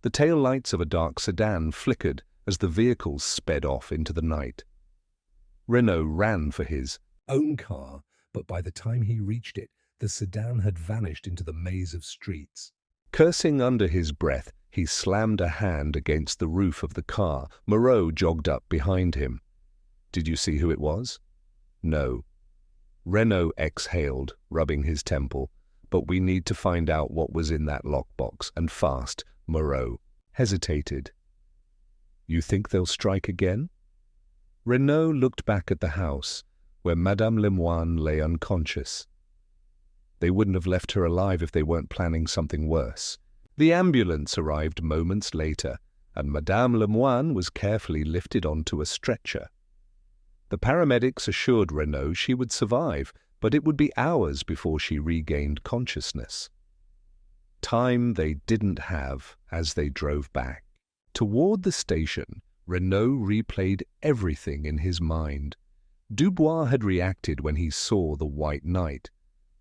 Speaker 1: The tail lights of a dark sedan flickered as the vehicle sped off into the night. Renault ran for his
Speaker 2: own car, but by the time he reached it, the sedan had vanished into the maze of streets.
Speaker 1: Cursing under his breath, he slammed a hand against the roof of the car. Moreau jogged up behind him. Did you see who it was? No. Renault exhaled, rubbing his temple. But we need to find out what was in that lockbox, and fast. Moreau hesitated. You think they'll strike again? Renault looked back at the house, where Madame Lemoine lay unconscious. They wouldn't have left her alive if they weren't planning something worse. The ambulance arrived moments later, and Madame Lemoine was carefully lifted onto a stretcher. The paramedics assured Renault she would survive, but it would be hours before she regained consciousness. Time they didn't have as they drove back. Toward the station, Renault replayed everything in his mind. Dubois had reacted when he saw the White Knight.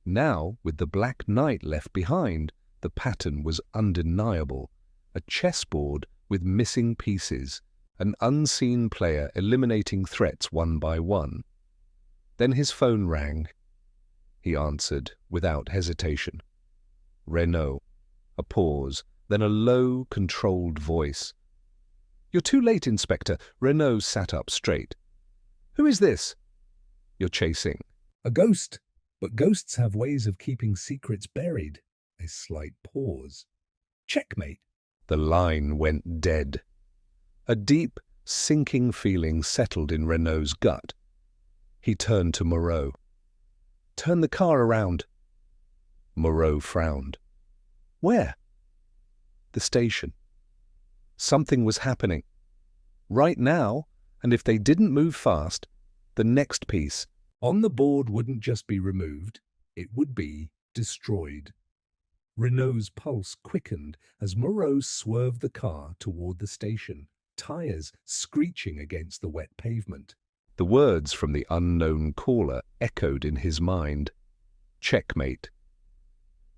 Speaker 1: Now, with the Black Knight left behind, the pattern was undeniable. A chessboard with missing pieces, an unseen player eliminating threats one by one. Then his phone rang. He answered without hesitation. Renault. A pause, then a low, controlled voice. "You're too late, Inspector." Renault sat up straight. "Who is this?" "You're chasing."
Speaker 2: A ghost. But ghosts have ways of keeping secrets buried. A slight pause. Checkmate.
Speaker 1: The line went dead. A deep, sinking feeling settled in Renault's gut. He turned to Moreau. "Turn the car around." Moreau frowned. "Where?" "The station." Something was happening. Right now, and if they didn't move fast, the next piece
Speaker 2: on the board wouldn't just be removed, it would be destroyed. Renault's pulse quickened as Moreau swerved the car toward the station, tires screeching against the wet pavement.
Speaker 1: The words from the unknown caller echoed in his mind. Checkmate.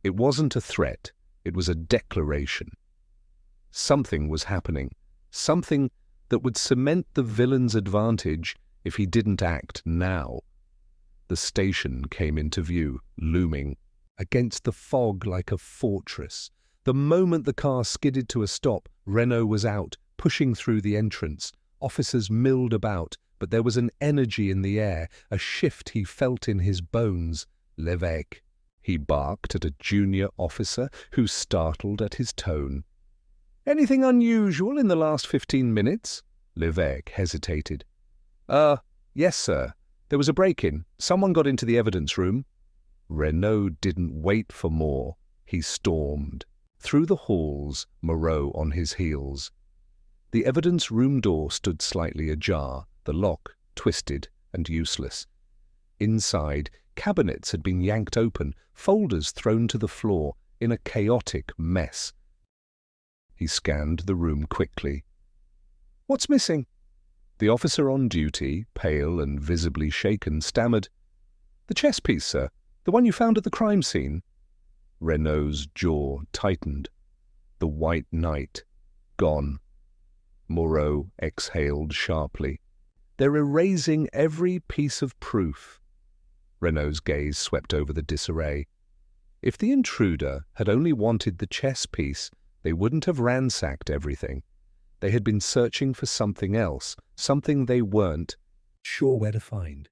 Speaker 1: It wasn't a threat, it was a declaration. Something was happening, something that would cement the villain's advantage if he didn't act now. The station came into view, looming against the fog like a fortress. The moment the car skidded to a stop, Renault was out, pushing through the entrance. Officers milled about, but there was an energy in the air, a shift he felt in his bones. L'évêque. He barked at a junior officer who startled at his tone. "Anything unusual in the last 15 minutes?" L'évêque hesitated. Yes, sir. There was a break-in. Someone got into the evidence room." Renault didn't wait for more. He stormed. Through the halls, Moreau on his heels. The evidence room door stood slightly ajar, the lock twisted and useless. Inside, cabinets had been yanked open, folders thrown to the floor in a chaotic mess. He scanned the room quickly. "What's missing?" The officer on duty, pale and visibly shaken, stammered, "The chess piece, sir. The one you found at the crime scene." Renault's jaw tightened. The White Knight. Gone. Moreau exhaled sharply. "They're erasing every piece of proof." Renault's gaze swept over the disarray. If the intruder had only wanted the chess piece, they wouldn't have ransacked everything. They had been searching for something else, something they weren't
Speaker 2: sure where to find.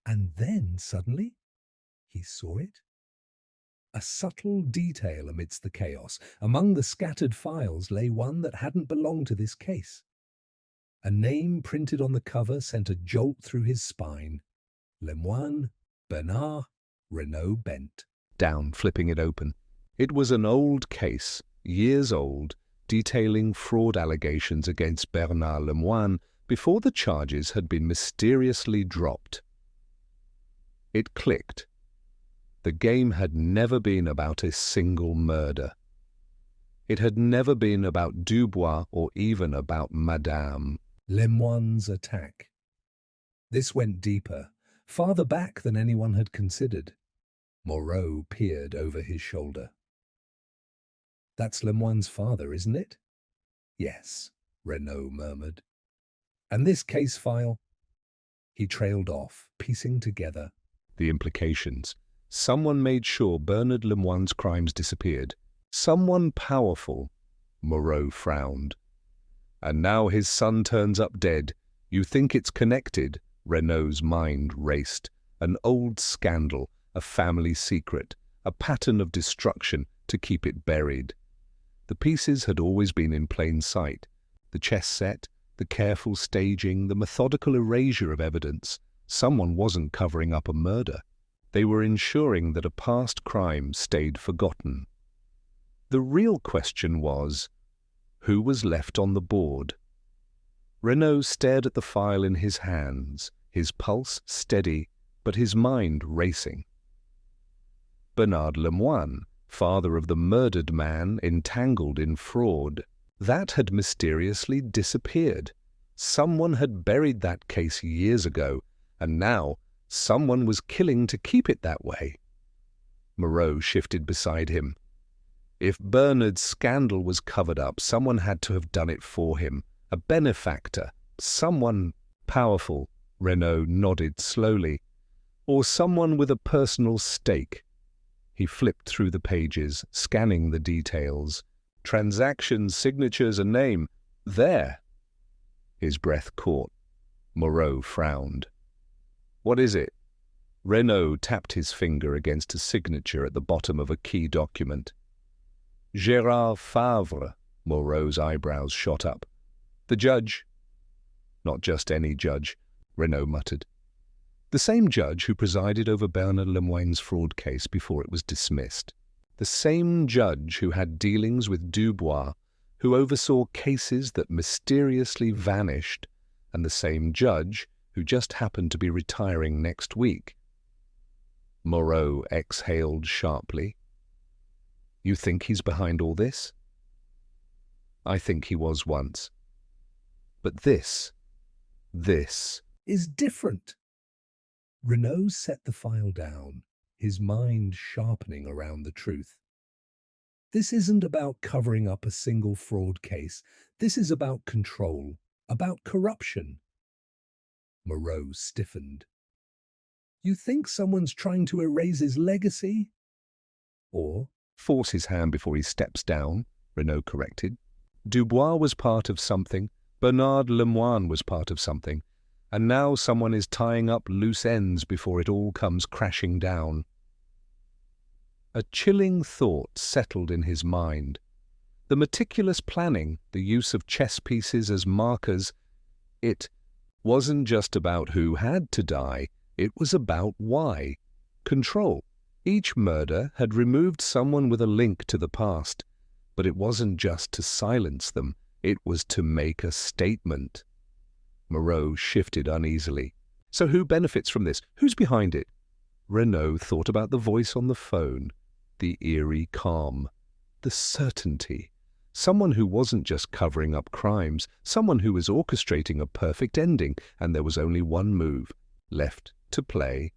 Speaker 2: And then, suddenly, he saw it. A subtle detail amidst the chaos. Among the scattered files lay one that hadn't belonged to this case. A name printed on the cover sent a jolt through his spine. Lemoine, Bernard, Renault bent.
Speaker 1: Down, flipping it open. It was an old case, years old, detailing fraud allegations against Bernard Lemoine before the charges had been mysteriously dropped. It clicked. The game had never been about a single murder. It had never been about Dubois or even about Madame
Speaker 2: Lemoine's attack. This went deeper, farther back than anyone had considered. Moreau peered over his shoulder. "That's Lemoine's father, isn't it?" "Yes," Renaud murmured. "And this case file?" He trailed off, piecing together
Speaker 1: the implications. Someone made sure Bernard Lemoine's crimes disappeared. Someone powerful. Moreau frowned. And now his son turns up dead. You think it's connected? Renaud's mind raced. An old scandal, a family secret, a pattern of destruction to keep it buried. The pieces had always been in plain sight. The chess set, the careful staging, the methodical erasure of evidence. Someone wasn't covering up a murder. They were ensuring that a past crime stayed forgotten. The real question was, who was left on the board? Renaud stared at the file in his hands, his pulse steady, but his mind racing. Bernard Lemoine, father of the murdered man entangled in fraud, that had mysteriously disappeared. Someone had buried that case years ago, and now someone was killing to keep it that way. Moreau shifted beside him. If Bernard's scandal was covered up, someone had to have done it for him. A benefactor, someone powerful, Renaud nodded slowly, or someone with a personal stake. He flipped through the pages, scanning the details. Transactions, signatures, a name. There. His breath caught. Moreau frowned. What is it? Renaud tapped his finger against a signature at the bottom of a key document. Gérard Favre. Moreau's eyebrows shot up. The judge. Not just any judge, Renaud muttered. The same judge who presided over Bernard Lemoine's fraud case before it was dismissed. The same judge who had dealings with Dubois, who oversaw cases that mysteriously vanished, and the same judge who just happened to be retiring next week. Moreau exhaled sharply. You think he's behind all this? I think he was once. But this
Speaker 2: is different. Renaud set the file down, his mind sharpening around the truth. This isn't about covering up a single fraud case. This is about control, about corruption. Moreau stiffened. You think someone's trying to erase his legacy? Or
Speaker 1: force his hand before he steps down, Renaud corrected. Dubois was part of something, Bernard Lemoine was part of something, and now someone is tying up loose ends before it all comes crashing down. A chilling thought settled in his mind. The meticulous planning, the use of chess pieces as markers, it wasn't just about who had to die, it was about why. Control. Each murder had removed someone with a link to the past, but it wasn't just to silence them, it was to make a statement. Moreau shifted uneasily. So who benefits from this? Who's behind it? Renaud thought about the voice on the phone, the eerie calm, the certainty. Someone who wasn't just covering up crimes, someone who was orchestrating a perfect ending, and there was only one move left to play.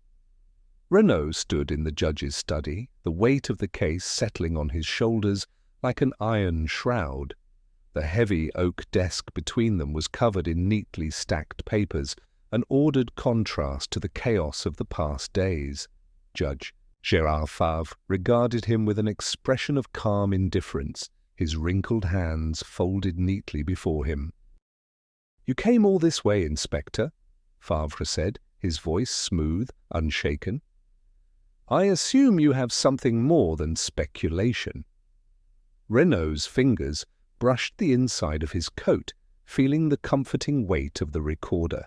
Speaker 1: Renaud stood in the judge's study, the weight of the case settling on his shoulders like an iron shroud. The heavy oak desk between them was covered in neatly stacked papers, an ordered contrast to the chaos of the past days. Judge Gérard Favre regarded him with an expression of calm indifference, his wrinkled hands folded neatly before him. You came all this way, Inspector, Favre said, his voice smooth, unshaken. I assume you have something more than speculation. Renaud's fingers brushed the inside of his coat, feeling the comforting weight of the recorder.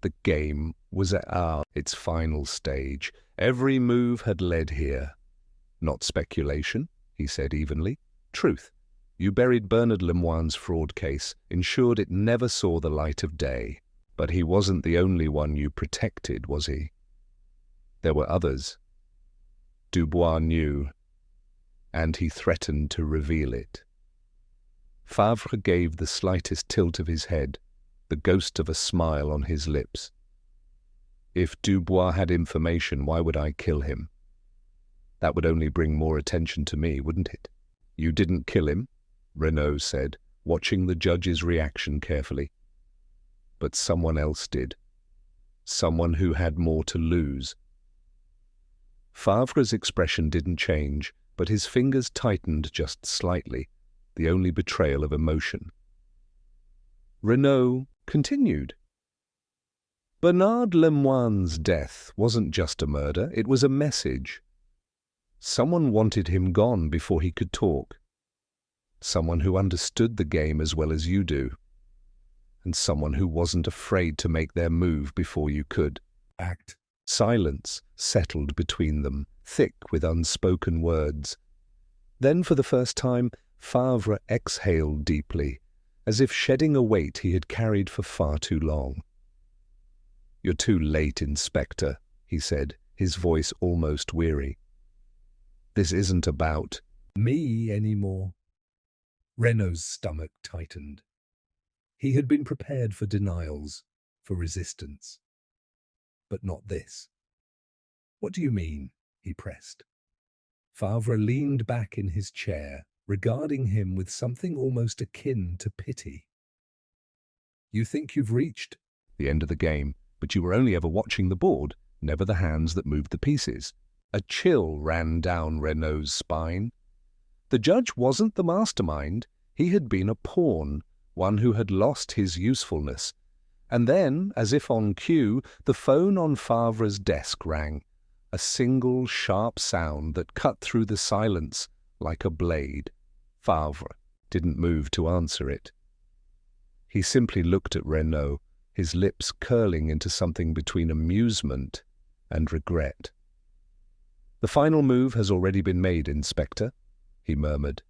Speaker 1: The game was at its final stage. Every move had led here. Not speculation, he said evenly. Truth. You buried Bernard Lemoine's fraud case, ensured it never saw the light of day. But he wasn't the only one you protected, was he? There were others. Dubois knew, and he threatened to reveal it. Favre gave the slightest tilt of his head, the ghost of a smile on his lips. If Dubois had information, why would I kill him? That would only bring more attention to me, wouldn't it? You didn't kill him, Renaud said, watching the judge's reaction carefully. But someone else did. Someone who had more to lose. Favre's expression didn't change, but his fingers tightened just slightly, the only betrayal of emotion. Renaud continued. Bernard Lemoine's death wasn't just a murder, it was a message. Someone wanted him gone before he could talk. Someone who understood the game as well as you do. And someone who wasn't afraid to make their move before you could.
Speaker 2: Act.
Speaker 1: Silence settled between them, thick with unspoken words. Then, for the first time, Favre exhaled deeply, as if shedding a weight he had carried for far too long. "You're too late, Inspector," he said, his voice almost weary. "This isn't about
Speaker 2: me anymore." Renaud's stomach tightened. He had been prepared for denials, for resistance. But not this. "What do you mean?" he pressed. Favre leaned back in his chair, regarding him with something almost akin to pity. "You think you've reached
Speaker 1: the end of the game, but you were only ever watching the board, never the hands that moved the pieces." A chill ran down Renaud's spine. The judge wasn't the mastermind. He had been a pawn, one who had lost his usefulness. And then, as if on cue, the phone on Favre's desk rang, a single sharp sound that cut through the silence like a blade. Favre didn't move to answer it. He simply looked at Renaud, his lips curling into something between amusement and regret. "The final move has already been made, Inspector," he murmured.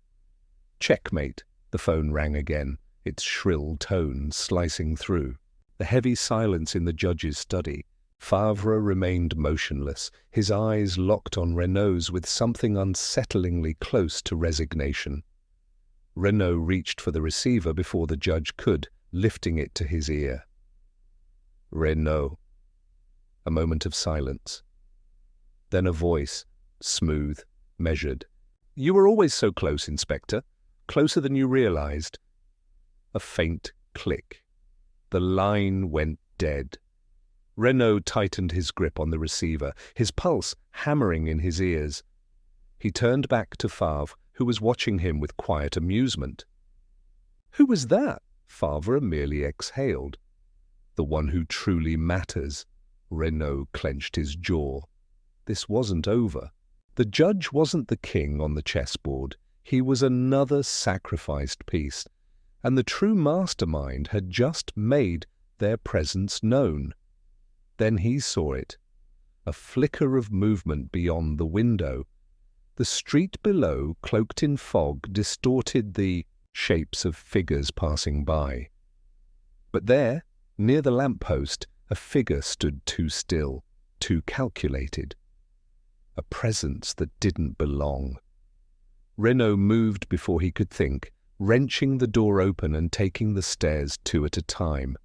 Speaker 1: "Checkmate," the phone rang again, its shrill tone slicing through. The heavy silence in the judge's study. Favre remained motionless, his eyes locked on Renaud's with something unsettlingly close to resignation. Renaud reached for the receiver before the judge could, lifting it to his ear. "Renaud." A moment of silence. Then a voice, smooth, measured. "You were always so close, Inspector. Closer than you realized." A faint click. The line went dead. Renaud tightened his grip on the receiver, his pulse hammering in his ears. He turned back to Favre, who was watching him with quiet amusement. "Who was that?" Favre merely exhaled. "The one who truly matters." Renaud clenched his jaw. This wasn't over. The judge wasn't the king on the chessboard. He was another sacrificed piece, and the true mastermind had just made their presence known. Then he saw it, a flicker of movement beyond the window. The street below, cloaked in fog, distorted the shapes of figures passing by. But there, near the lamppost, a figure stood too still, too calculated. A presence that didn't belong. Renaud moved before he could think, wrenching the door open and taking the stairs two at a time.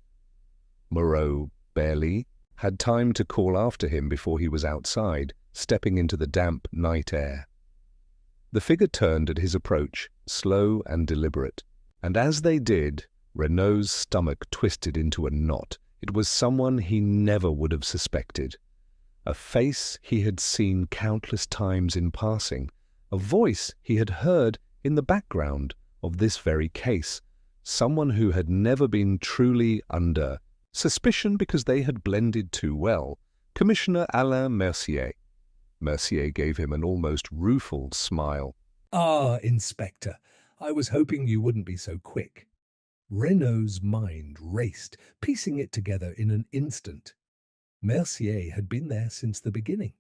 Speaker 1: Moreau barely had time to call after him before he was outside, stepping into the damp night air. The figure turned at his approach, slow and deliberate, and as they did, Renaud's stomach twisted into a knot. It was someone he never would have suspected. A face he had seen countless times in passing, a voice he had heard in the background of this very case, someone who had never been truly under suspicion because they had blended too well. Commissioner Alain Mercier. Mercier gave him an almost rueful smile.
Speaker 2: "Ah, Inspector, I was hoping you wouldn't be so quick." Renaud's mind raced, piecing it together in an instant. Mercier had been there since the beginning.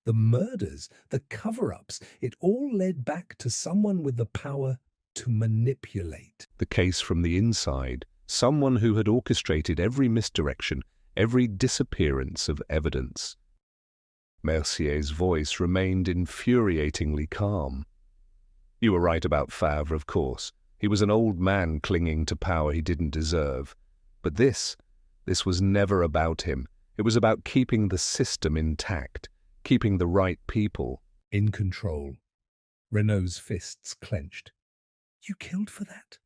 Speaker 2: The murders, the cover-ups, it all led back to someone with the power to manipulate.
Speaker 1: The case from the inside, someone who had orchestrated every misdirection, every disappearance of evidence. Mercier's voice remained infuriatingly calm. You were right about Favre, of course. He was an old man clinging to power he didn't deserve. But this was never about him. It was about keeping the system intact, keeping the right people
Speaker 2: in control. Renault's fists clenched. You killed for that?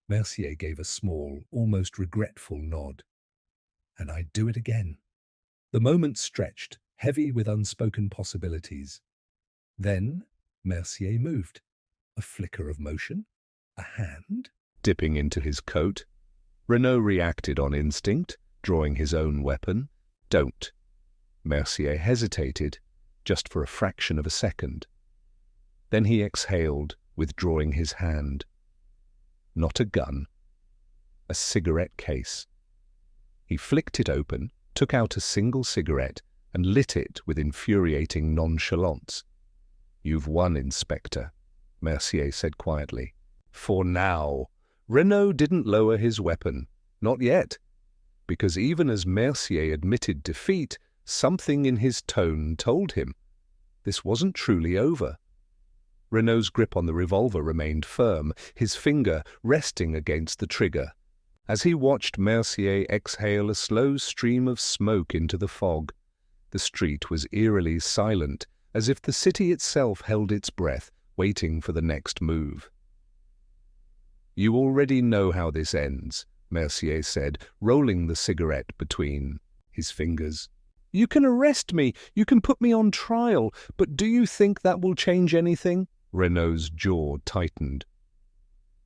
Speaker 2: Mercier gave a small, almost regretful nod. And I'd do it again. The moment stretched, heavy with unspoken possibilities. Then Mercier moved. A flicker of motion, a hand
Speaker 1: dipping into his coat. Renault reacted on instinct, drawing his own weapon. Don't. Mercier hesitated, just for a fraction of a second. Then he exhaled, withdrawing his hand. Not a gun. A cigarette case. He flicked it open, took out a single cigarette, and lit it with infuriating nonchalance. You've won, Inspector, Mercier said quietly. For now. Renault didn't lower his weapon. Not yet. Because even as Mercier admitted defeat, something in his tone told him this wasn't truly over. Renault's grip on the revolver remained firm, his finger resting against the trigger. As he watched Mercier exhale a slow stream of smoke into the fog, the street was eerily silent, as if the city itself held its breath, waiting for the next move. You already know how this ends, Mercier said, rolling the cigarette between his fingers. You can arrest me, you can put me on trial, but do you think that will change anything? Renault's jaw tightened.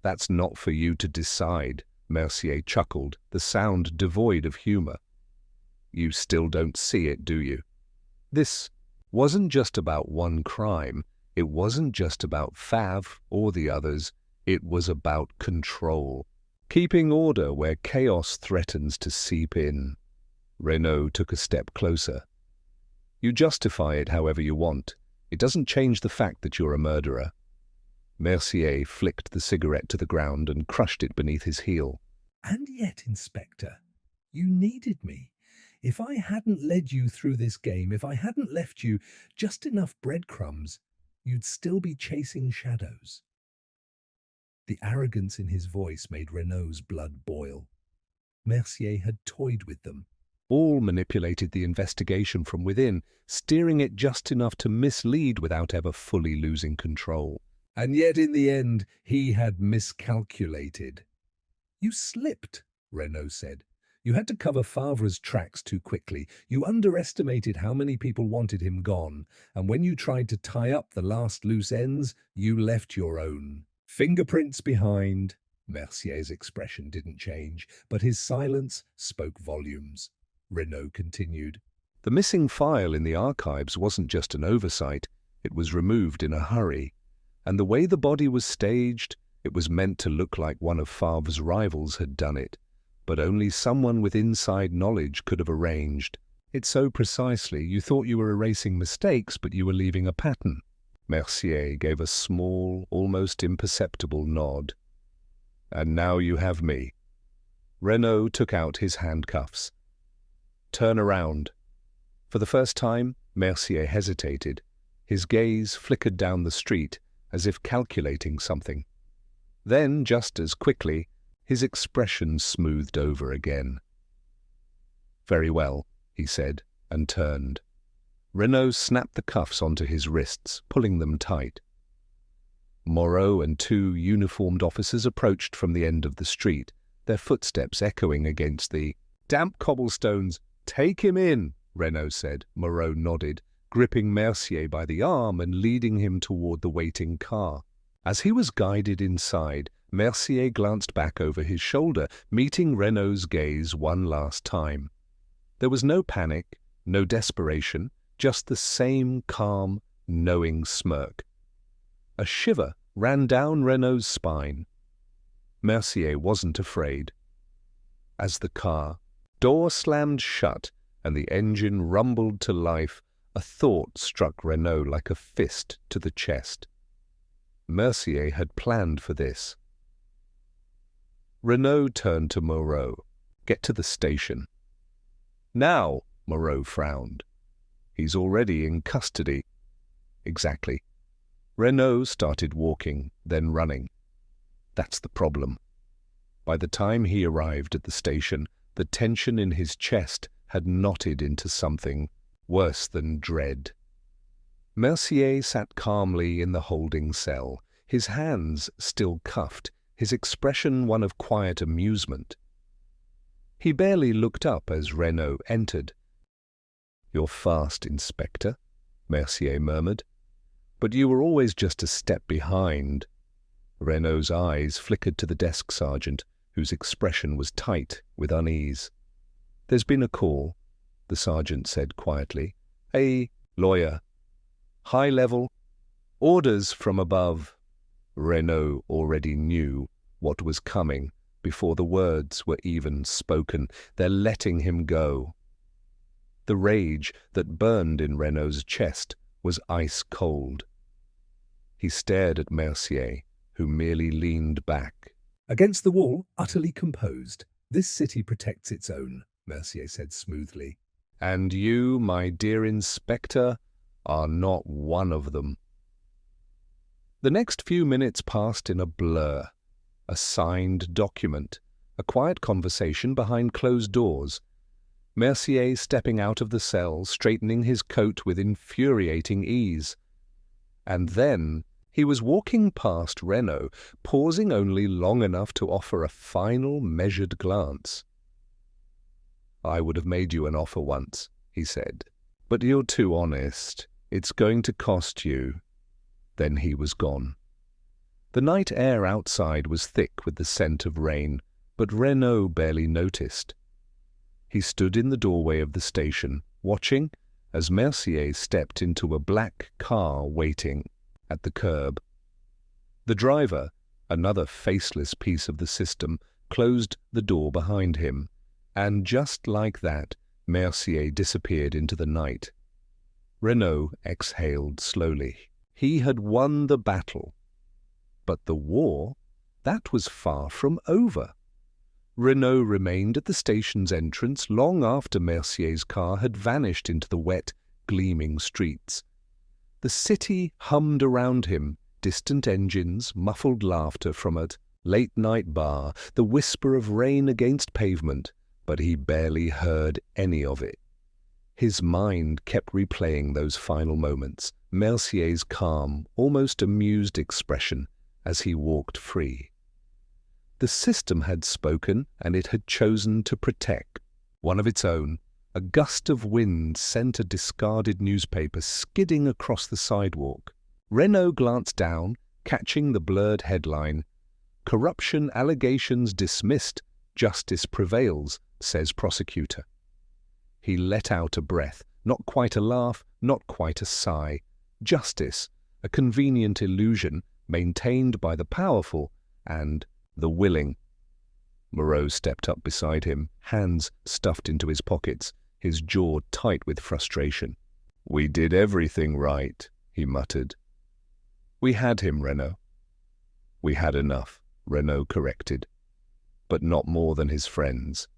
Speaker 1: That's not for you to decide, Mercier chuckled, the sound devoid of humor. You still don't see it, do you? This wasn't just about one crime. It wasn't just about Favre or the others. It was about control. Keeping order where chaos threatens to seep in. Renault took a step closer. You justify it however you want. It doesn't change the fact that you're a murderer. Mercier flicked the cigarette to the ground and crushed it beneath his heel.
Speaker 2: And yet, Inspector, you needed me. If I hadn't led you through this game, if I hadn't left you just enough breadcrumbs, you'd still be chasing shadows. The arrogance in his voice made Renault's blood boil. Mercier had toyed with them.
Speaker 1: All manipulated the investigation from within, steering it just enough to mislead without ever fully losing control.
Speaker 2: And yet in the end, he had miscalculated. You slipped, Renault said. You had to cover Favre's tracks too quickly. You underestimated how many people wanted him gone, and when you tried to tie up the last loose ends, you left your own fingerprints behind. Mercier's expression didn't change, but his silence spoke volumes. Renault continued.
Speaker 1: The missing file in the archives wasn't just an oversight, it was removed in a hurry. And the way the body was staged, it was meant to look like one of Favre's rivals had done it. But only someone with inside knowledge could have arranged it so precisely you thought you were erasing mistakes, but you were leaving a pattern. Mercier gave a small, almost imperceptible nod. And now you have me. Renault took out his handcuffs. Turn around. For the first time, Mercier hesitated. His gaze flickered down the street, as if calculating something. Then, just as quickly, his expression smoothed over again. Very well, he said, and turned. Renault snapped the cuffs onto his wrists, pulling them tight. Moreau and two uniformed officers approached from the end of the street, their footsteps echoing against the damp cobblestones. Take him in, Renault said. Moreau nodded, gripping Mercier by the arm and leading him toward the waiting car. As he was guided inside, Mercier glanced back over his shoulder, meeting Renault's gaze one last time. There was no panic, no desperation, just the same calm, knowing smirk. A shiver ran down Renault's spine. Mercier wasn't afraid. As the car door slammed shut and the engine rumbled to life, a thought struck Renault like a fist to the chest. Mercier had planned for this. Renault turned to Moreau. Get to the station. Now, Moreau frowned. He's already in custody. Exactly. Renaud started walking, then running. That's the problem. By the time he arrived at the station, the tension in his chest had knotted into something worse than dread. Mercier sat calmly in the holding cell, his hands still cuffed, his expression one of quiet amusement. He barely looked up as Renaud entered. "You're fast, Inspector," Mercier murmured. "But you were always just a step behind." Renaud's eyes flickered to the desk sergeant, whose expression was tight with unease. "There's been a call," the sergeant said quietly. "A lawyer. High level. Orders from above." Renaud already knew what was coming before the words were even spoken. They're letting him go. The rage that burned in Renaud's chest was ice cold. He stared at Mercier, who merely leaned back.
Speaker 2: "Against the wall, utterly composed. This city protects its own," Mercier said smoothly.
Speaker 1: "And you, my dear Inspector, are not one of them." The next few minutes passed in a blur. A signed document, a quiet conversation behind closed doors, Mercier stepping out of the cell, straightening his coat with infuriating ease. And then he was walking past Renaud, pausing only long enough to offer a final measured glance. "I would have made you an offer once," he said, "but you're too honest. It's going to cost you." Then he was gone. The night air outside was thick with the scent of rain, but Renaud barely noticed. He stood in the doorway of the station, watching as Mercier stepped into a black car waiting at the curb. The driver, another faceless piece of the system, closed the door behind him, and just like that, Mercier disappeared into the night. Renaud exhaled slowly. He had won the battle. But the war, that was far from over. Renaud remained at the station's entrance long after Mercier's car had vanished into the wet, gleaming streets. The city hummed around him, distant engines, muffled laughter from a late-night bar, the whisper of rain against pavement, but he barely heard any of it. His mind kept replaying those final moments, Mercier's calm, almost amused expression as he walked free. The system had spoken, and it had chosen to protect one of its own. A gust of wind sent a discarded newspaper skidding across the sidewalk. Renaud glanced down, catching the blurred headline, "Corruption allegations dismissed, justice prevails," says prosecutor. He let out a breath, not quite a laugh, not quite a sigh. Justice, a convenient illusion maintained by the powerful and the willing. Moreau stepped up beside him, hands stuffed into his pockets, his jaw tight with frustration. "We did everything right," he muttered. "We had him, Renaud." "We had enough," Renaud corrected, "but not more than his friends."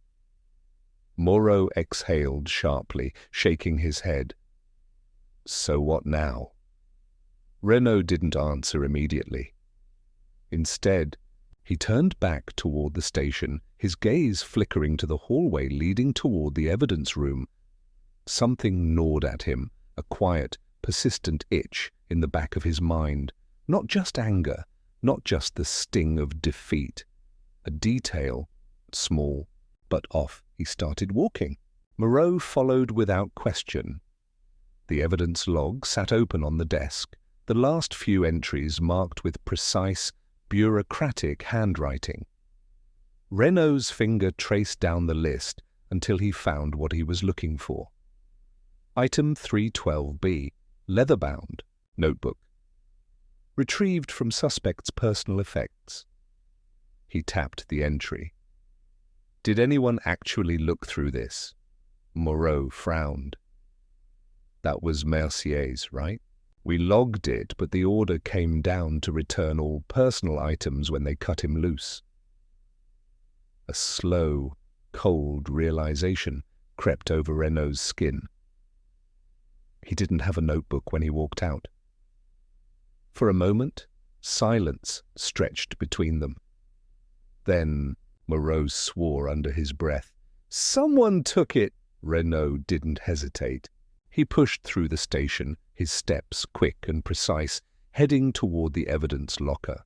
Speaker 1: Moreau exhaled sharply, shaking his head. "So what now?" Renaud didn't answer immediately. Instead, he turned back toward the station, his gaze flickering to the hallway leading toward the evidence room. Something gnawed at him, a quiet, persistent itch in the back of his mind. Not just anger, not just the sting of defeat. A detail, small, but off he started walking. Moreau followed without question. The evidence log sat open on the desk, the last few entries marked with precise, bureaucratic handwriting. Renaud's finger traced down the list until he found what he was looking for. Item 312B, leather-bound, notebook. Retrieved from suspect's personal effects. He tapped the entry. Did anyone actually look through this? Moreau frowned. That was Mercier's, right? We logged it, but the order came down to return all personal items when they cut him loose. A slow, cold realization crept over Renaud's skin. He didn't have a notebook when he walked out. For a moment, silence stretched between them. Then Moreau swore under his breath. "Someone took it!" Renaud didn't hesitate. He pushed through the station, his steps quick and precise, heading toward the evidence locker.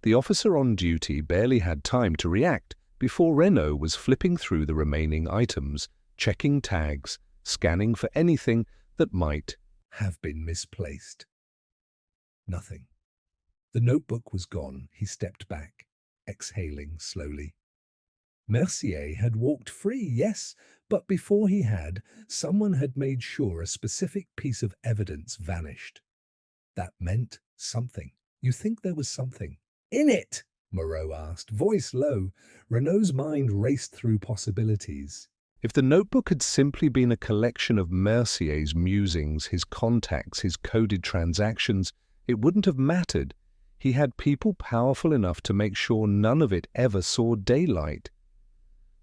Speaker 1: The officer on duty barely had time to react before Renaud was flipping through the remaining items, checking tags, scanning for anything that might
Speaker 2: have been misplaced. Nothing. The notebook was gone. He stepped back, exhaling slowly. Mercier had walked free, yes, but before he had, someone had made sure a specific piece of evidence vanished. That meant something. You think there was something in it? Moreau asked, voice low. Renaud's mind raced through possibilities.
Speaker 1: If the notebook had simply been a collection of Mercier's musings, his contacts, his coded transactions, it wouldn't have mattered. He had people powerful enough to make sure none of it ever saw daylight.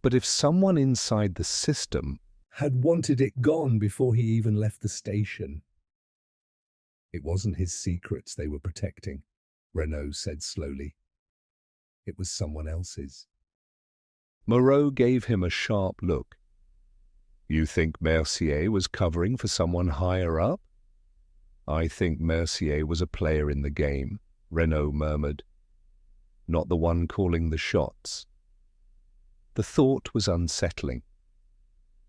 Speaker 1: But if someone inside the system
Speaker 2: had wanted it gone before he even left the station. It wasn't his secrets they were protecting, Renaud said slowly. It was someone else's.
Speaker 1: Moreau gave him a sharp look. "You think Mercier was covering for someone higher up?" "I think Mercier was a player in the game," Renaud murmured. "Not the one calling the shots." The thought was unsettling.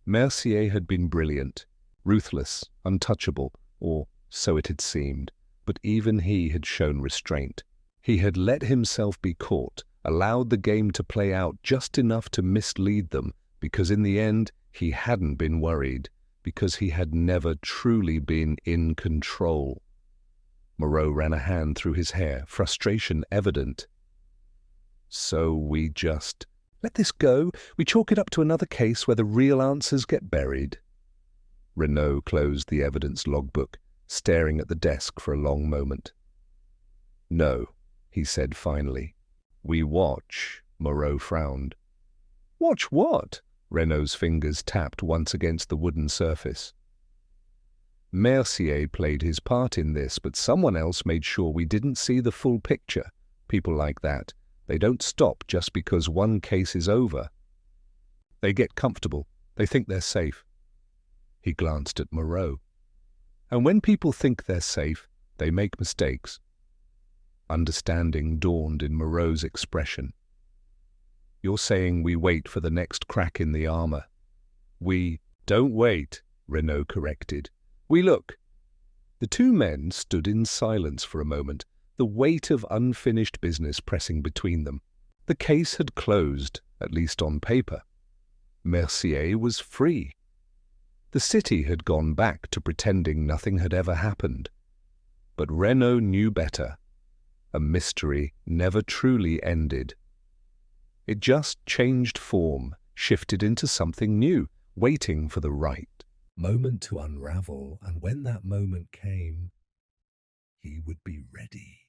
Speaker 1: Mercier had been brilliant, ruthless, untouchable, or so it had seemed, but even he had shown restraint. He had let himself be caught, allowed the game to play out just enough to mislead them, because in the end he hadn't been worried, because he had never truly been in control. Moreau ran a hand through his hair, frustration evident. "So we just let this go? We chalk it up to another case where the real answers get buried?" Renaud closed the evidence logbook, staring at the desk for a long moment. "No," he said finally. "We watch." Moreau frowned. "Watch what?" Renaud's fingers tapped once against the wooden surface. "Mercier played his part in this, but someone else made sure we didn't see the full picture. People like that, they don't stop just because one case is over. They get comfortable. They think they're safe." He glanced at Moreau. "And when people think they're safe, they make mistakes." Understanding dawned in Moreau's expression. "You're saying we wait for the next crack in the armor?" "We don't wait," Renaud corrected. "We look." The two men stood in silence for a moment, the weight of unfinished business pressing between them. The case had closed, at least on paper. Mercier was free. The city had gone back to pretending nothing had ever happened. But Renaud knew better. A mystery never truly ended. It just changed form, shifted into something new, waiting for the right
Speaker 2: moment to unravel, and when that moment came, he would be ready.